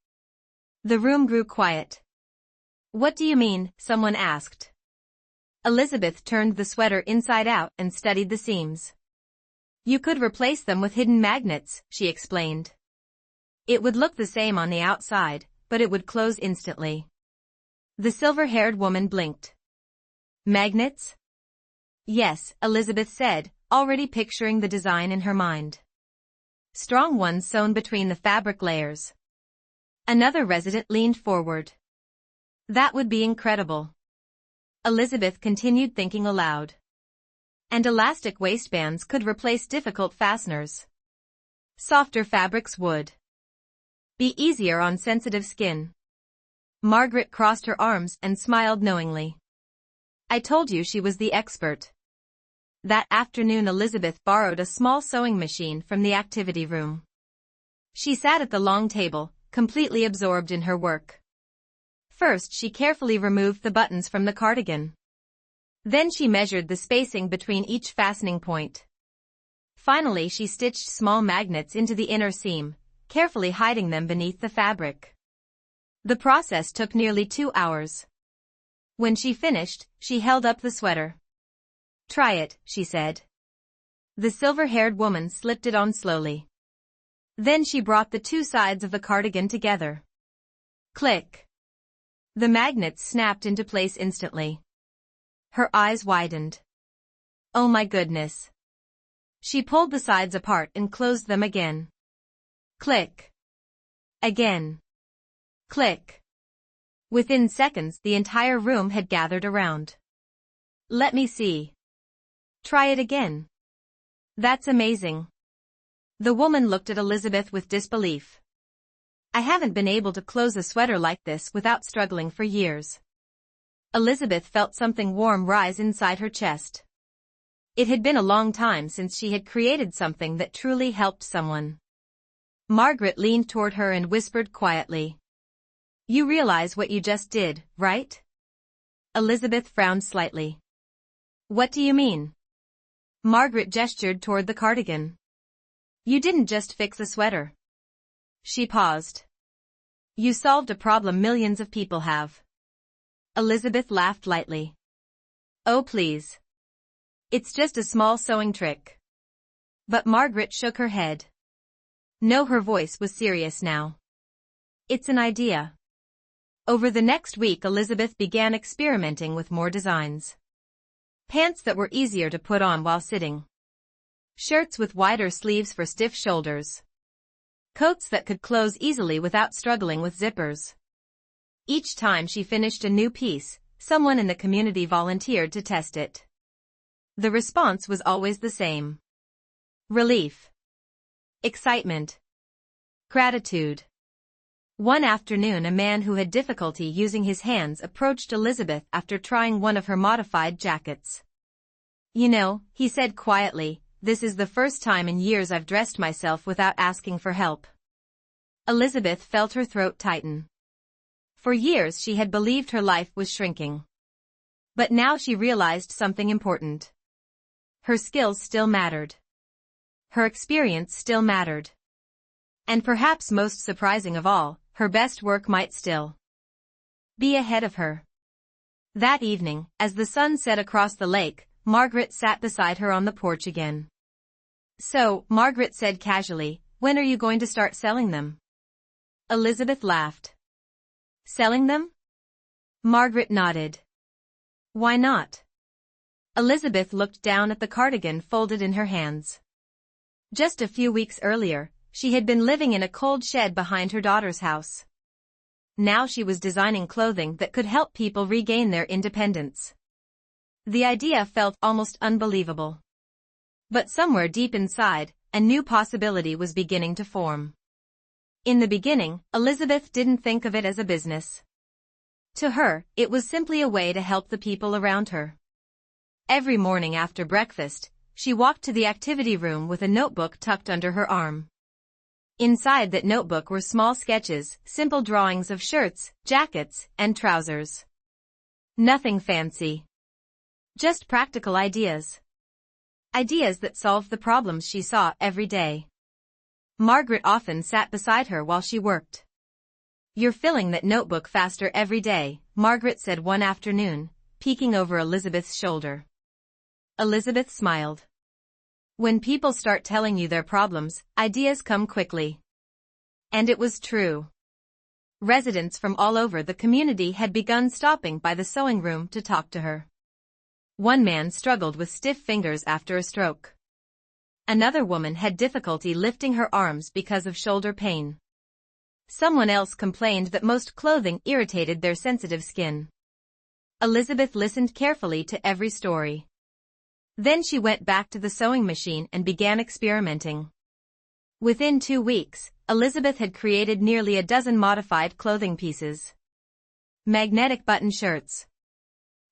The room grew quiet. What do you mean, someone asked. Elizabeth turned the sweater inside out and studied the seams. You could replace them with hidden magnets, she explained. It would look the same on the outside, but it would close instantly. The silver-haired woman blinked. Magnets? Yes, Elizabeth said, already picturing the design in her mind. Strong ones sewn between the fabric layers. Another resident leaned forward. That would be incredible. Elizabeth continued thinking aloud. And elastic waistbands could replace difficult fasteners. Softer fabrics would be easier on sensitive skin. Margaret crossed her arms and smiled knowingly. I told you she was the expert. That afternoon Elizabeth borrowed a small sewing machine from the activity room. She sat at the long table, completely absorbed in her work. First she carefully removed the buttons from the cardigan. Then she measured the spacing between each fastening point. Finally she stitched small magnets into the inner seam, carefully hiding them beneath the fabric. The process took nearly 2 hours. When she finished, she held up the sweater. Try it, she said. The silver-haired woman slipped it on slowly. Then she brought the two sides of the cardigan together. Click. The magnets snapped into place instantly. Her eyes widened. Oh my goodness. She pulled the sides apart and closed them again. Click. Again. Click. Within seconds, the entire room had gathered around. Let me see. Try it again. That's amazing. The woman looked at Elizabeth with disbelief. I haven't been able to close a sweater like this without struggling for years. Elizabeth felt something warm rise inside her chest. It had been a long time since she had created something that truly helped someone. Margaret leaned toward her and whispered quietly. You realize what you just did, right? Elizabeth frowned slightly. What do you mean? Margaret gestured toward the cardigan. You didn't just fix a sweater. She paused. You solved a problem millions of people have. Elizabeth laughed lightly. Oh please. It's just a small sewing trick. But Margaret shook her head. No, her voice was serious now. It's an idea. Over the next week, Elizabeth began experimenting with more designs. Pants that were easier to put on while sitting. Shirts with wider sleeves for stiff shoulders. Coats that could close easily without struggling with zippers. Each time she finished a new piece, someone in the community volunteered to test it. The response was always the same. Relief. Excitement. Gratitude. One afternoon, a man who had difficulty using his hands approached Elizabeth after trying one of her modified jackets. You know, he said quietly, this is the first time in years I've dressed myself without asking for help. Elizabeth felt her throat tighten. For years she had believed her life was shrinking. But now she realized something important. Her skills still mattered. Her experience still mattered. And perhaps most surprising of all, her best work might still be ahead of her. That evening, as the sun set across the lake, Margaret sat beside her on the porch again. So, Margaret said casually, when are you going to start selling them? Elizabeth laughed. Selling them? Margaret nodded. Why not? Elizabeth looked down at the cardigan folded in her hands. Just a few weeks earlier, she had been living in a cold shed behind her daughter's house. Now she was designing clothing that could help people regain their independence. The idea felt almost unbelievable. But somewhere deep inside, a new possibility was beginning to form. In the beginning, Elizabeth didn't think of it as a business. To her, it was simply a way to help the people around her. Every morning after breakfast, she walked to the activity room with a notebook tucked under her arm. Inside that notebook were small sketches, simple drawings of shirts, jackets, and trousers. Nothing fancy. Just practical ideas. Ideas that solved the problems she saw every day. Margaret often sat beside her while she worked. You're filling that notebook faster every day, Margaret said one afternoon, peeking over Elizabeth's shoulder. Elizabeth smiled. When people start telling you their problems, ideas come quickly. And it was true. Residents from all over the community had begun stopping by the sewing room to talk to her. One man struggled with stiff fingers after a stroke. Another woman had difficulty lifting her arms because of shoulder pain. Someone else complained that most clothing irritated their sensitive skin. Elizabeth listened carefully to every story. Then she went back to the sewing machine and began experimenting. Within 2 weeks, Elizabeth had created nearly a dozen modified clothing pieces. Magnetic button shirts.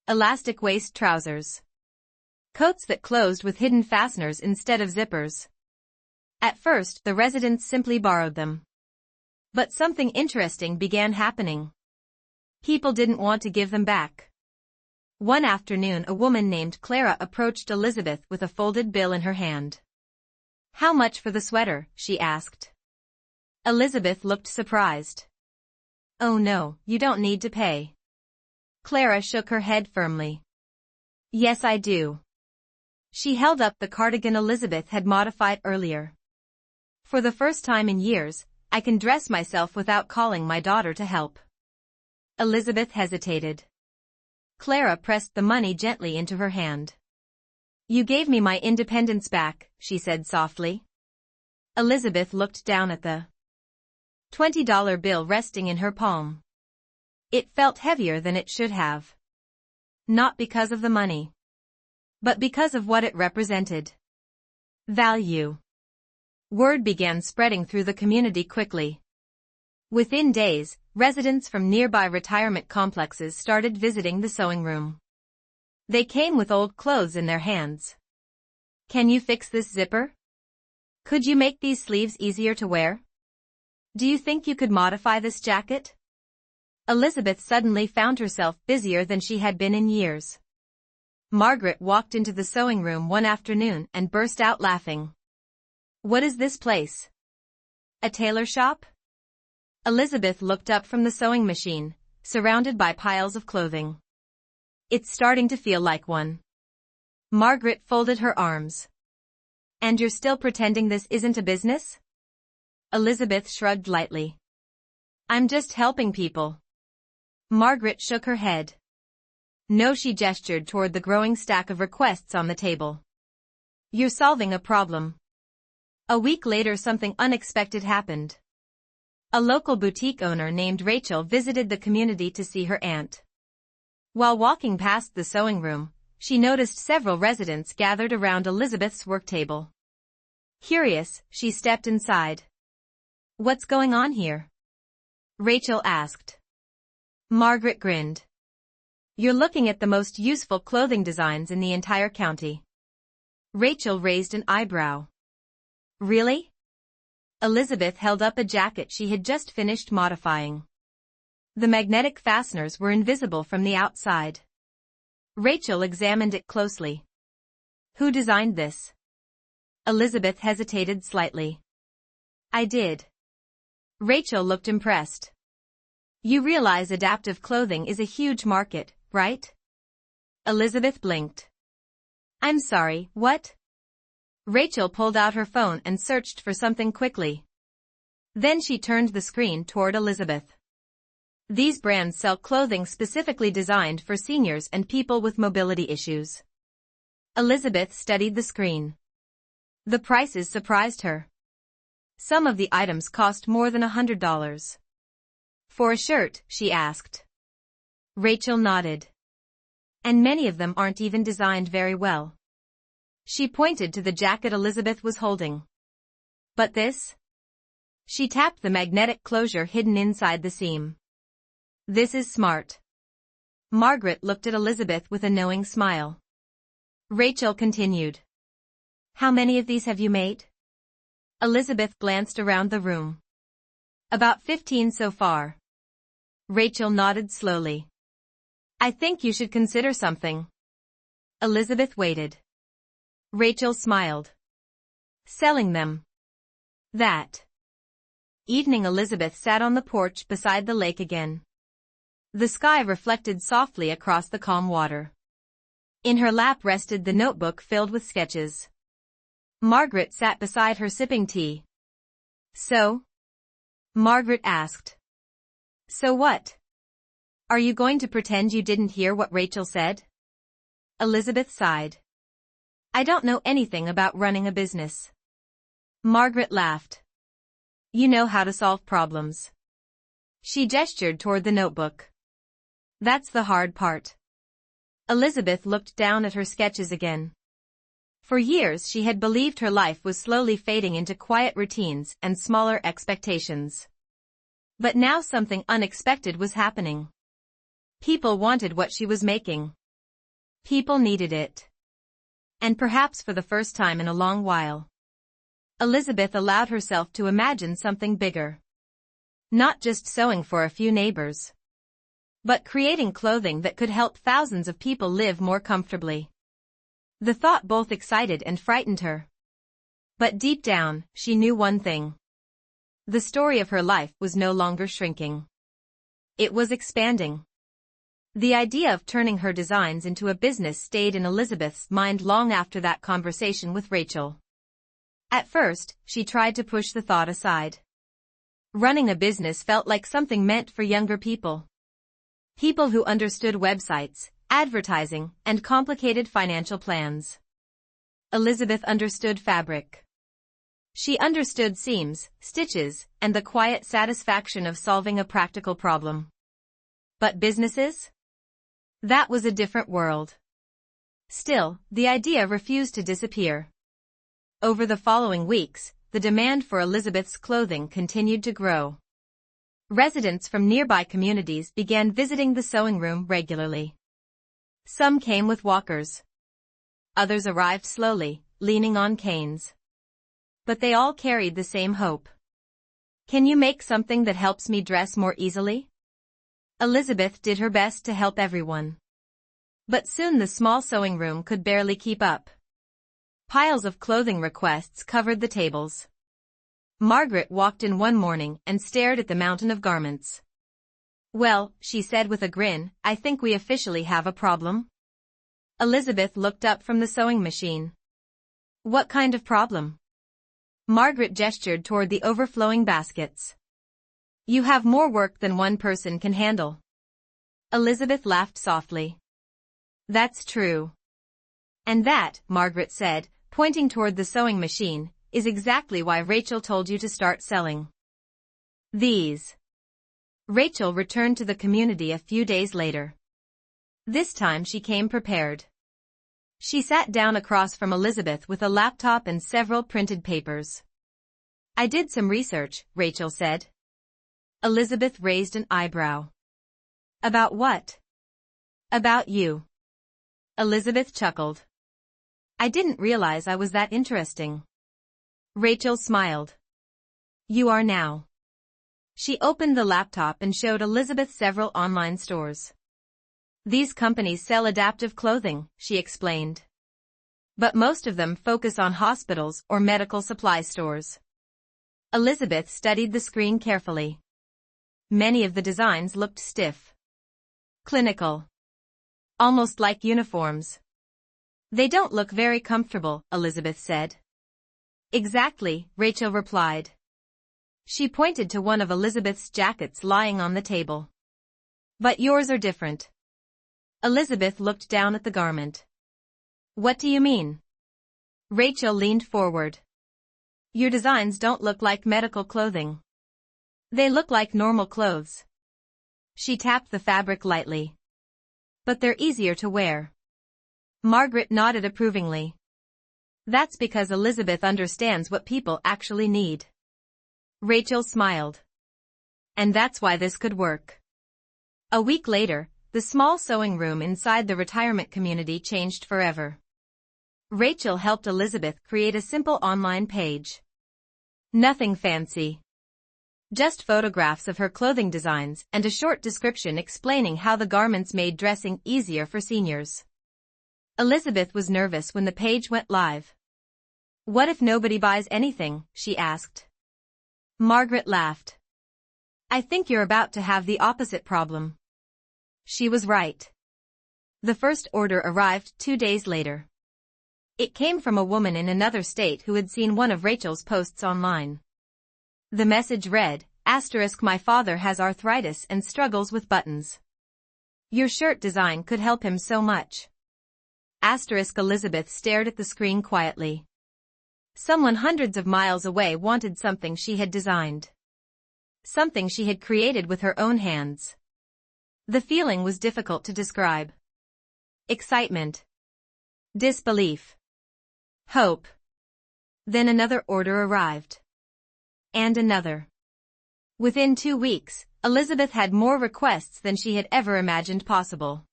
Elastic waist trousers. Coats that closed with hidden fasteners instead of zippers. At first, the residents simply borrowed them. But something interesting began happening. People didn't want to give them back. One afternoon, a woman named Clara approached Elizabeth with a folded bill in her hand. How much for the sweater? She asked. Elizabeth looked surprised. Oh no, you don't need to pay. Clara shook her head firmly. Yes, I do. She held up the cardigan Elizabeth had modified earlier. For the first time in years, I can dress myself without calling my daughter to help. Elizabeth hesitated. Clara pressed the money gently into her hand. You gave me my independence back, she said softly. Elizabeth looked down at the $20 bill resting in her palm. It felt heavier than it should have. Not because of the money, but because of what it represented. Value. Word began spreading through the community quickly. Within days, residents from nearby retirement complexes started visiting the sewing room. They came with old clothes in their hands. Can you fix this zipper? Could you make these sleeves easier to wear? Do you think you could modify this jacket? Elizabeth suddenly found herself busier than she had been in years. Margaret walked into the sewing room one afternoon and burst out laughing. "What is this place? A tailor shop?" Elizabeth looked up from the sewing machine, surrounded by piles of clothing. "It's starting to feel like one." Margaret folded her arms. "And you're still pretending this isn't a business?" Elizabeth shrugged lightly. "I'm just helping people." Margaret shook her head. "No," she gestured toward the growing stack of requests on the table. "You're solving a problem." A week later, something unexpected happened. A local boutique owner named Rachel visited the community to see her aunt. While walking past the sewing room, she noticed several residents gathered around Elizabeth's work table. Curious, she stepped inside. "What's going on here?" Rachel asked. Margaret grinned. "You're looking at the most useful clothing designs in the entire county." Rachel raised an eyebrow. "Really?" Elizabeth held up a jacket she had just finished modifying. The magnetic fasteners were invisible from the outside. Rachel examined it closely. "Who designed this?" Elizabeth hesitated slightly. "I did." Rachel looked impressed. "You realize adaptive clothing is a huge market, right?" Elizabeth blinked. "I'm sorry, what?" Rachel pulled out her phone and searched for something quickly. Then she turned the screen toward Elizabeth. "These brands sell clothing specifically designed for seniors and people with mobility issues." Elizabeth studied the screen. The prices surprised her. Some of the items cost more than $100. "For a shirt?" she asked. Rachel nodded. "And many of them aren't even designed very well." She pointed to the jacket Elizabeth was holding. "But this?" She tapped the magnetic closure hidden inside the seam. "This is smart." Margaret looked at Elizabeth with a knowing smile. Rachel continued. "How many of these have you made?" Elizabeth glanced around the room. "About 15 so far." Rachel nodded slowly. "I think you should consider something." Elizabeth waited. Rachel smiled. "Selling them." That evening, Elizabeth sat on the porch beside the lake again. The sky reflected softly across the calm water. In her lap rested the notebook filled with sketches. Margaret sat beside her sipping tea. "So?" Margaret asked. "So what? Are you going to pretend you didn't hear what Rachel said?" Elizabeth sighed. "I don't know anything about running a business." Margaret laughed. "You know how to solve problems." She gestured toward the notebook. "That's the hard part." Elizabeth looked down at her sketches again. For years she had believed her life was slowly fading into quiet routines and smaller expectations. But now something unexpected was happening. People wanted what she was making. People needed it. And perhaps for the first time in a long while, Elizabeth allowed herself to imagine something bigger. Not just sewing for a few neighbors, but creating clothing that could help thousands of people live more comfortably. The thought both excited and frightened her. But deep down, she knew one thing. The story of her life was no longer shrinking. It was expanding. The idea of turning her designs into a business stayed in Elizabeth's mind long after that conversation with Rachel. At first, she tried to push the thought aside. Running a business felt like something meant for younger people. People who understood websites, advertising, and complicated financial plans. Elizabeth understood fabric. She understood seams, stitches, and the quiet satisfaction of solving a practical problem. But businesses? That was a different world. Still, the idea refused to disappear. Over the following weeks, the demand for Elizabeth's clothing continued to grow. Residents from nearby communities began visiting the sewing room regularly. Some came with walkers. Others arrived slowly, leaning on canes. But they all carried the same hope. "Can you make something that helps me dress more easily?" Elizabeth did her best to help everyone. But soon the small sewing room could barely keep up. Piles of clothing requests covered the tables. Margaret walked in one morning and stared at the mountain of garments. "Well," she said with a grin, "I think we officially have a problem." Elizabeth looked up from the sewing machine. "What kind of problem?" Margaret gestured toward the overflowing baskets. "You have more work than one person can handle." Elizabeth laughed softly. "That's true." "And that," Margaret said, pointing toward the sewing machine, "is exactly why Rachel told you to start selling these." Rachel returned to the community a few days later. This time she came prepared. She sat down across from Elizabeth with a laptop and several printed papers. "I did some research," Rachel said. Elizabeth raised an eyebrow. "About what?" "About you." Elizabeth chuckled. "I didn't realize I was that interesting." Rachel smiled. "You are now." She opened the laptop and showed Elizabeth several online stores. "These companies sell adaptive clothing," she explained. "But most of them focus on hospitals or medical supply stores." Elizabeth studied the screen carefully. Many of the designs looked stiff. Clinical. Almost like uniforms. "They don't look very comfortable," Elizabeth said. "Exactly," Rachel replied. She pointed to one of Elizabeth's jackets lying on the table. "But yours are different." Elizabeth looked down at the garment. "What do you mean?" Rachel leaned forward. "Your designs don't look like medical clothing. They look like normal clothes." She tapped the fabric lightly. "But they're easier to wear." Margaret nodded approvingly. "That's because Elizabeth understands what people actually need." Rachel smiled. "And that's why this could work." A week later, the small sewing room inside the retirement community changed forever. Rachel helped Elizabeth create a simple online page. Nothing fancy. Just photographs of her clothing designs and a short description explaining how the garments made dressing easier for seniors. Elizabeth was nervous when the page went live. "What if nobody buys anything?" she asked. Margaret laughed. "I think you're about to have the opposite problem." She was right. The first order arrived 2 days later. It came from a woman in another state who had seen one of Rachel's posts online. The message read, "My father has arthritis and struggles with buttons. Your shirt design could help him so much." Elizabeth stared at the screen quietly. Someone hundreds of miles away wanted something she had designed. Something she had created with her own hands. The feeling was difficult to describe. Excitement. Disbelief. Hope. Then another order arrived. And another. Within 2 weeks, Elizabeth had more requests than she had ever imagined possible.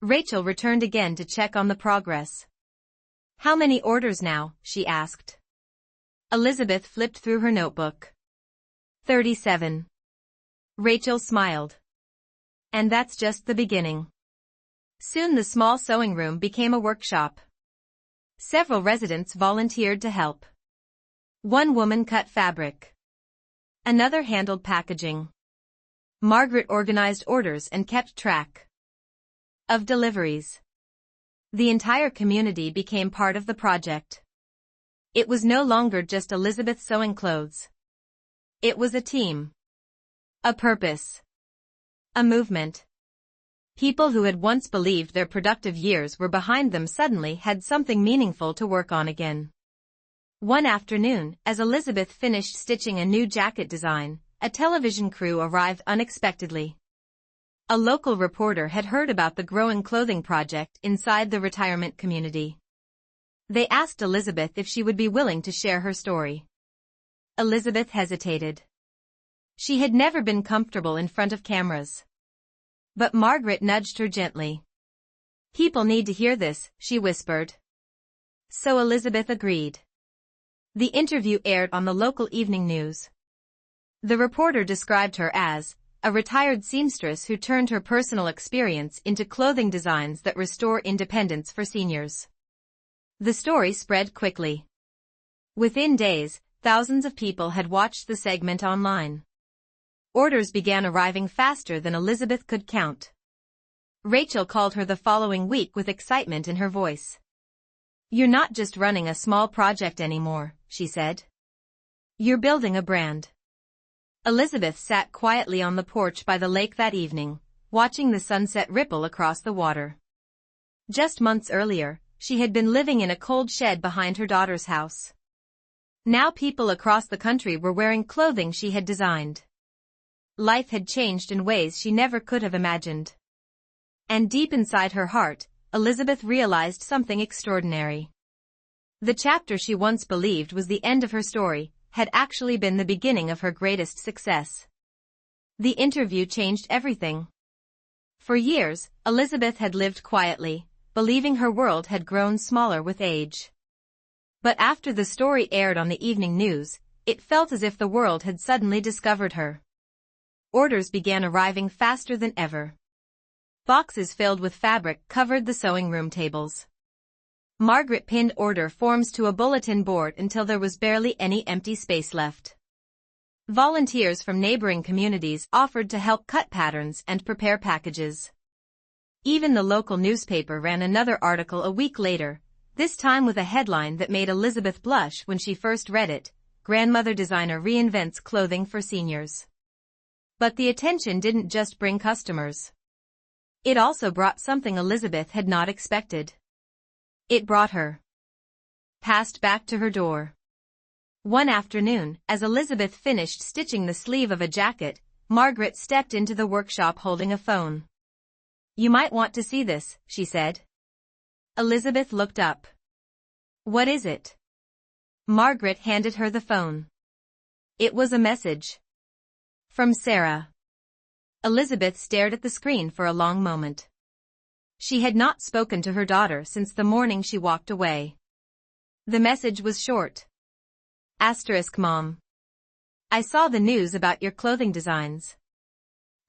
Rachel returned again to check on the progress. "How many orders now?" she asked. Elizabeth flipped through her notebook. 37. Rachel smiled. "And that's just the beginning." Soon the small sewing room became a workshop. Several residents volunteered to help. One woman cut fabric. Another handled packaging. Margaret organized orders and kept track of deliveries. The entire community became part of the project. It was no longer just Elizabeth sewing clothes. It was a team. A purpose. A movement. People who had once believed their productive years were behind them suddenly had something meaningful to work on again. One afternoon, as Elizabeth finished stitching a new jacket design, a television crew arrived unexpectedly. A local reporter had heard about the growing clothing project inside the retirement community. They asked Elizabeth if she would be willing to share her story. Elizabeth hesitated. She had never been comfortable in front of cameras. But Margaret nudged her gently. "People need to hear this," she whispered. So Elizabeth agreed. The interview aired on the local evening news. The reporter described her as a retired seamstress who turned her personal experience into clothing designs that restore independence for seniors. The story spread quickly. Within days, thousands of people had watched the segment online. Orders began arriving faster than Elizabeth could count. Rachel called her the following week with excitement in her voice. "You're not just running a small project anymore," she said. "You're building a brand." Elizabeth sat quietly on the porch by the lake that evening, watching the sunset ripple across the water. Just months earlier, she had been living in a cold shed behind her daughter's house. Now people across the country were wearing clothing she had designed. Life had changed in ways she never could have imagined. And deep inside her heart, Elizabeth realized something extraordinary. The chapter she once believed was the end of her story had actually been the beginning of her greatest success. The interview changed everything. For years, Elizabeth had lived quietly, believing her world had grown smaller with age. But after the story aired on the evening news, it felt as if the world had suddenly discovered her. Orders began arriving faster than ever. Boxes filled with fabric covered the sewing room tables. Margaret pinned order forms to a bulletin board until there was barely any empty space left. Volunteers from neighboring communities offered to help cut patterns and prepare packages. Even the local newspaper ran another article a week later, this time with a headline that made Elizabeth blush when she first read it: "Grandmother Designer Reinvents Clothing for Seniors." But the attention didn't just bring customers. It also brought something Elizabeth had not expected. It brought her past back to her door. One afternoon, as Elizabeth finished stitching the sleeve of a jacket, Margaret stepped into the workshop holding a phone. "You might want to see this," she said. Elizabeth looked up. "What is it?" Margaret handed her the phone. It was a message. From Sarah. Elizabeth stared at the screen for a long moment. She had not spoken to her daughter since the morning she walked away. The message was short. Mom. I saw the news about your clothing designs.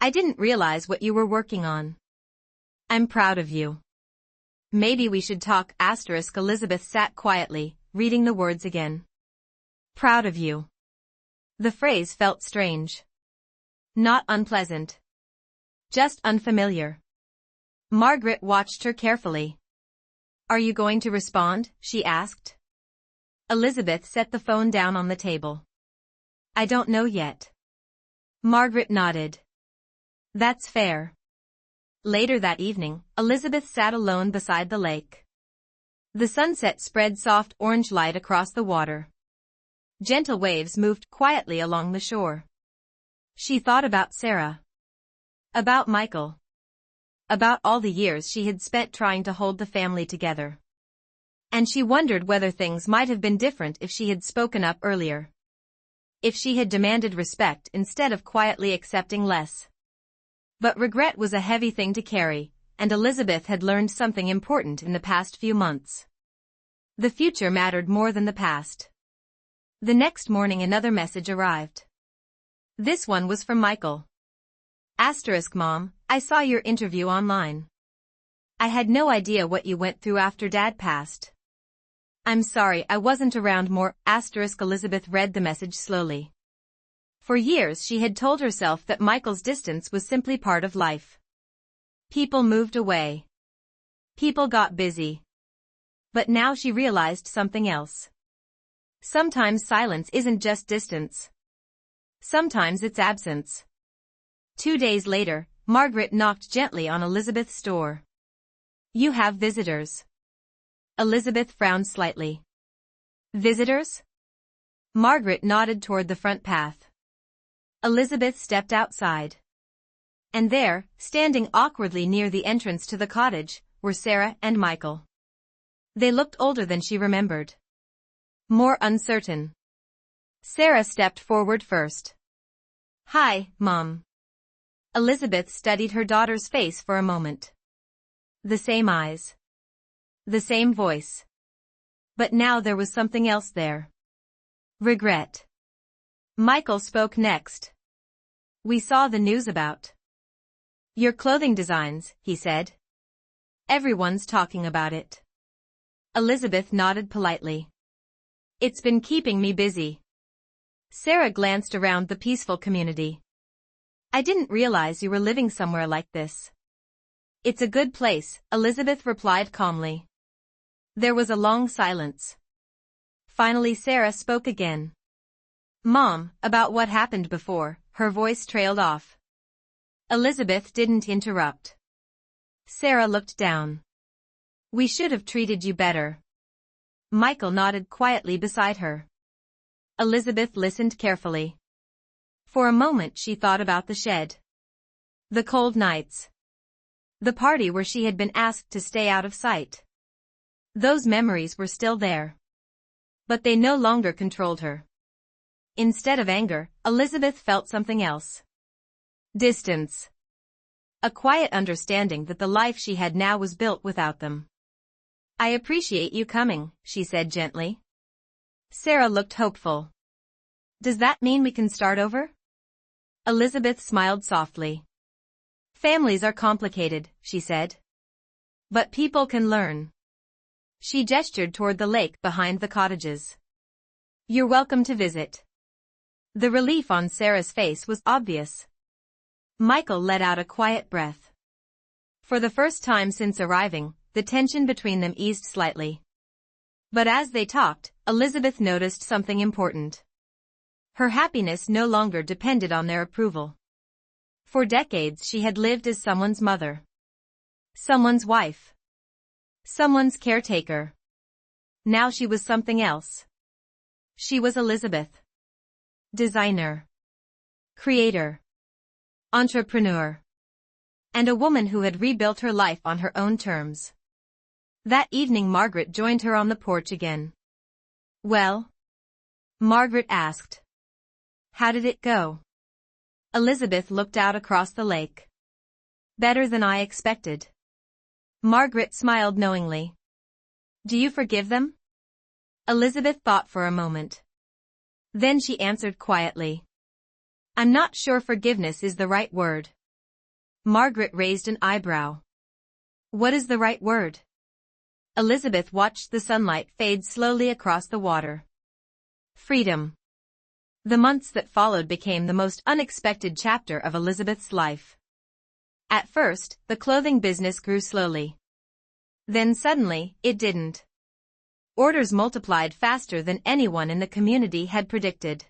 I didn't realize what you were working on. I'm proud of you. Maybe we should talk. Elizabeth sat quietly, reading the words again. Proud of you. The phrase felt strange. Not unpleasant. Just unfamiliar. Margaret watched her carefully. "Are you going to respond?" she asked. Elizabeth set the phone down on the table. "I don't know yet." Margaret nodded. "That's fair." Later that evening, Elizabeth sat alone beside the lake. The sunset spread soft orange light across the water. Gentle waves moved quietly along the shore. She thought about Sarah. About Michael. About all the years she had spent trying to hold the family together. And she wondered whether things might have been different if she had spoken up earlier. If she had demanded respect instead of quietly accepting less. But regret was a heavy thing to carry, and Elizabeth had learned something important in the past few months. The future mattered more than the past. The next morning another message arrived. This one was from Michael. Mom, I saw your interview online. I had no idea what you went through after Dad passed. I'm sorry I wasn't around more. Elizabeth read the message slowly. For years she had told herself that Michael's distance was simply part of life. People moved away. People got busy. But now she realized something else. Sometimes silence isn't just distance. Sometimes it's absence. 2 days later, Margaret knocked gently on Elizabeth's door. You have visitors. Elizabeth frowned slightly. Visitors? Margaret nodded toward the front path. Elizabeth stepped outside. And there, standing awkwardly near the entrance to the cottage, were Sarah and Michael. They looked older than she remembered. More uncertain. Sarah stepped forward first. Hi, Mom. Elizabeth studied her daughter's face for a moment. The same eyes. The same voice. But now there was something else there. Regret. Michael spoke next. We saw the news about your clothing designs, he said. Everyone's talking about it. Elizabeth nodded politely. It's been keeping me busy. Sarah glanced around the peaceful community. I didn't realize you were living somewhere like this. It's a good place, Elizabeth replied calmly. There was a long silence. Finally Sarah spoke again. Mom, about what happened before, her voice trailed off. Elizabeth didn't interrupt. Sarah looked down. We should have treated you better. Michael nodded quietly beside her. Elizabeth listened carefully. For a moment she thought about the shed. The cold nights. The party where she had been asked to stay out of sight. Those memories were still there. But they no longer controlled her. Instead of anger, Elizabeth felt something else. Distance. A quiet understanding that the life she had now was built without them. I appreciate you coming, she said gently. Sarah looked hopeful. Does that mean we can start over? Elizabeth smiled softly. Families are complicated, she said. But people can learn. She gestured toward the lake behind the cottages. You're welcome to visit. The relief on Sarah's face was obvious. Michael let out a quiet breath. For the first time since arriving, the tension between them eased slightly. But as they talked, Elizabeth noticed something important. Her happiness no longer depended on their approval. For decades she had lived as someone's mother. Someone's wife. Someone's caretaker. Now she was something else. She was Elizabeth. Designer. Creator. Entrepreneur. And a woman who had rebuilt her life on her own terms. That evening Margaret joined her on the porch again. Well? Margaret asked. How did it go? Elizabeth looked out across the lake. Better than I expected. Margaret smiled knowingly. Do you forgive them? Elizabeth thought for a moment. Then she answered quietly. I'm not sure forgiveness is the right word. Margaret raised an eyebrow. What is the right word? Elizabeth watched the sunlight fade slowly across the water. Freedom. The months that followed became the most unexpected chapter of Elizabeth's life. At first, the clothing business grew slowly. Then suddenly, it didn't. Orders multiplied faster than anyone in the community had predicted.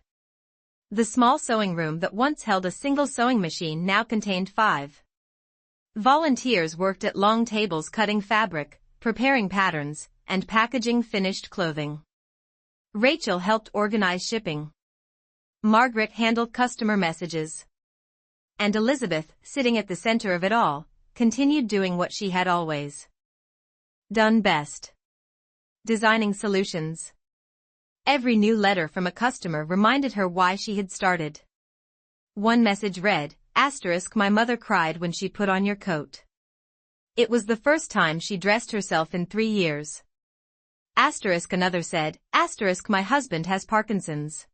The small sewing room that once held a single sewing machine now contained 5. Volunteers worked at long tables cutting fabric, preparing patterns, and packaging finished clothing. Rachel helped organize shipping. Margaret handled customer messages. And Elizabeth, sitting at the center of it all, continued doing what she had always done best. Designing solutions. Every new letter from a customer reminded her why she had started. One message read, "My mother cried when she put on your coat." It was the first time she dressed herself in 3 years. Another said, "My husband has Parkinson's.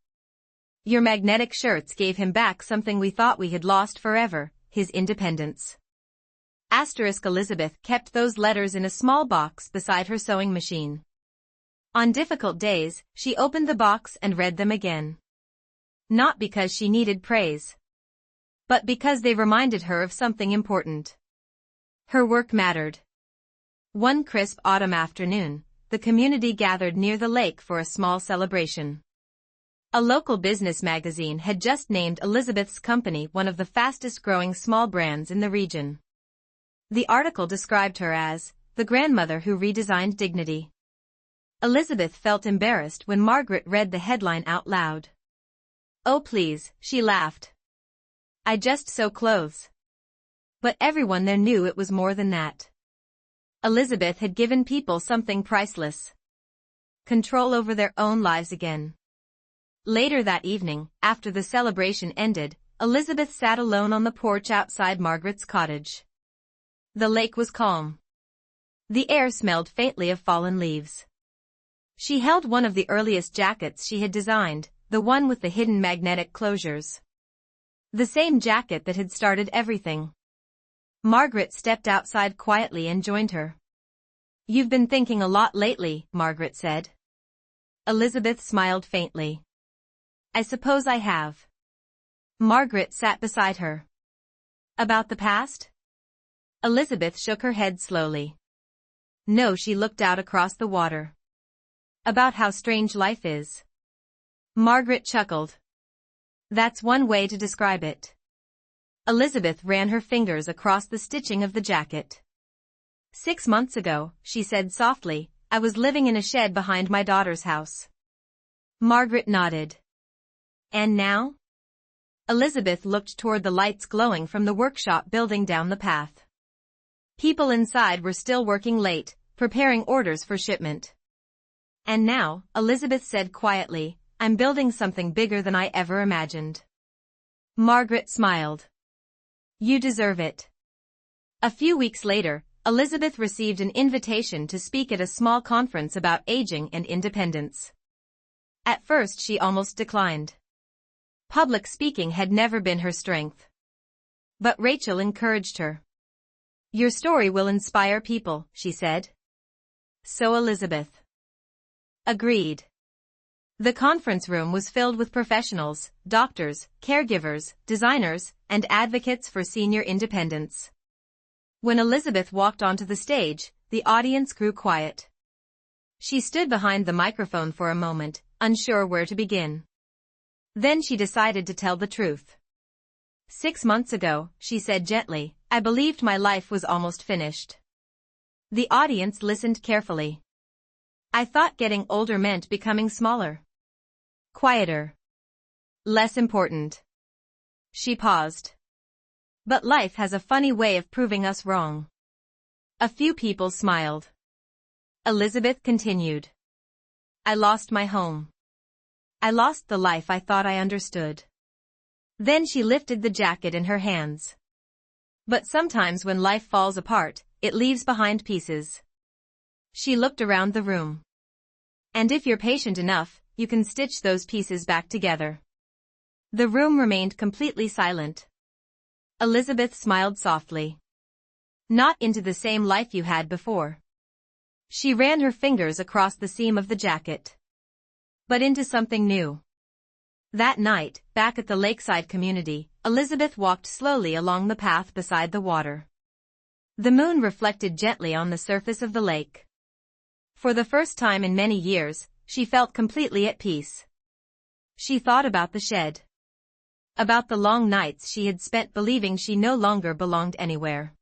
Your magnetic shirts gave him back something we thought we had lost forever, his independence." Elizabeth kept those letters in a small box beside her sewing machine. On difficult days, she opened the box and read them again. Not because she needed praise, but because they reminded her of something important. Her work mattered. One crisp autumn afternoon, the community gathered near the lake for a small celebration. A local business magazine had just named Elizabeth's company one of the fastest-growing small brands in the region. The article described her as the grandmother who redesigned dignity. Elizabeth felt embarrassed when Margaret read the headline out loud. "Oh please," she laughed. "I just sew clothes." But everyone there knew it was more than that. Elizabeth had given people something priceless. Control over their own lives again. Later that evening, after the celebration ended, Elizabeth sat alone on the porch outside Margaret's cottage. The lake was calm. The air smelled faintly of fallen leaves. She held one of the earliest jackets she had designed, the one with the hidden magnetic closures. The same jacket that had started everything. Margaret stepped outside quietly and joined her. "You've been thinking a lot lately," Margaret said. Elizabeth smiled faintly. "I suppose I have." Margaret sat beside her. "About the past?" Elizabeth shook her head slowly. "No," she looked out across the water. "About how strange life is." Margaret chuckled. "That's one way to describe it." Elizabeth ran her fingers across the stitching of the jacket. "6 months ago," she said softly, "I was living in a shed behind my daughter's house." Margaret nodded. "And now?" Elizabeth looked toward the lights glowing from the workshop building down the path. People inside were still working late, preparing orders for shipment. "And now," Elizabeth said quietly, "I'm building something bigger than I ever imagined." Margaret smiled. "You deserve it." A few weeks later, Elizabeth received an invitation to speak at a small conference about aging and independence. At first she almost declined. Public speaking had never been her strength. But Rachel encouraged her. "Your story will inspire people," she said. So Elizabeth agreed. The conference room was filled with professionals, doctors, caregivers, designers, and advocates for senior independence. When Elizabeth walked onto the stage, the audience grew quiet. She stood behind the microphone for a moment, unsure where to begin. Then she decided to tell the truth. "6 months ago," she said gently, "I believed my life was almost finished." The audience listened carefully. "I thought getting older meant becoming smaller. Quieter. Less important." She paused. "But life has a funny way of proving us wrong." A few people smiled. Elizabeth continued. "I lost my home. I lost the life I thought I understood." Then she lifted the jacket in her hands. "But sometimes when life falls apart, it leaves behind pieces." She looked around the room. "And if you're patient enough, you can stitch those pieces back together." The room remained completely silent. Elizabeth smiled softly. "Not into the same life you had before." She ran her fingers across the seam of the jacket. "But into something new." That night, back at the lakeside community, Elizabeth walked slowly along the path beside the water. The moon reflected gently on the surface of the lake. For the first time in many years, she felt completely at peace. She thought about the shed. About the long nights she had spent believing she no longer belonged anywhere.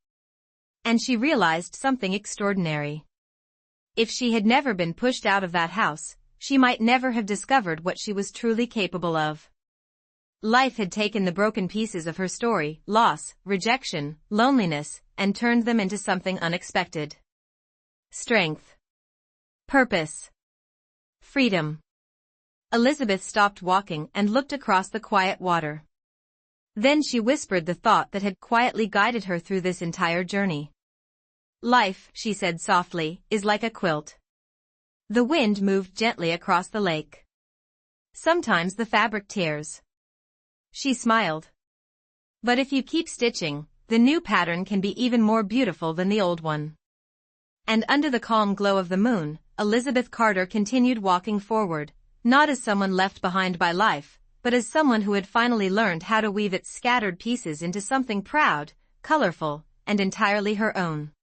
And she realized something extraordinary. If she had never been pushed out of that house, she might never have discovered what she was truly capable of. Life had taken the broken pieces of her story, loss, rejection, loneliness, and turned them into something unexpected. Strength. Purpose. Freedom. Elizabeth stopped walking and looked across the quiet water. Then she whispered the thought that had quietly guided her through this entire journey. "Life," she said softly, "is like a quilt." The wind moved gently across the lake. Sometimes the fabric tears. She smiled. But if you keep stitching, the new pattern can be even more beautiful than the old one. And under the calm glow of the moon, Elizabeth Carter continued walking forward, not as someone left behind by life, but as someone who had finally learned how to weave its scattered pieces into something proud, colorful, and entirely her own.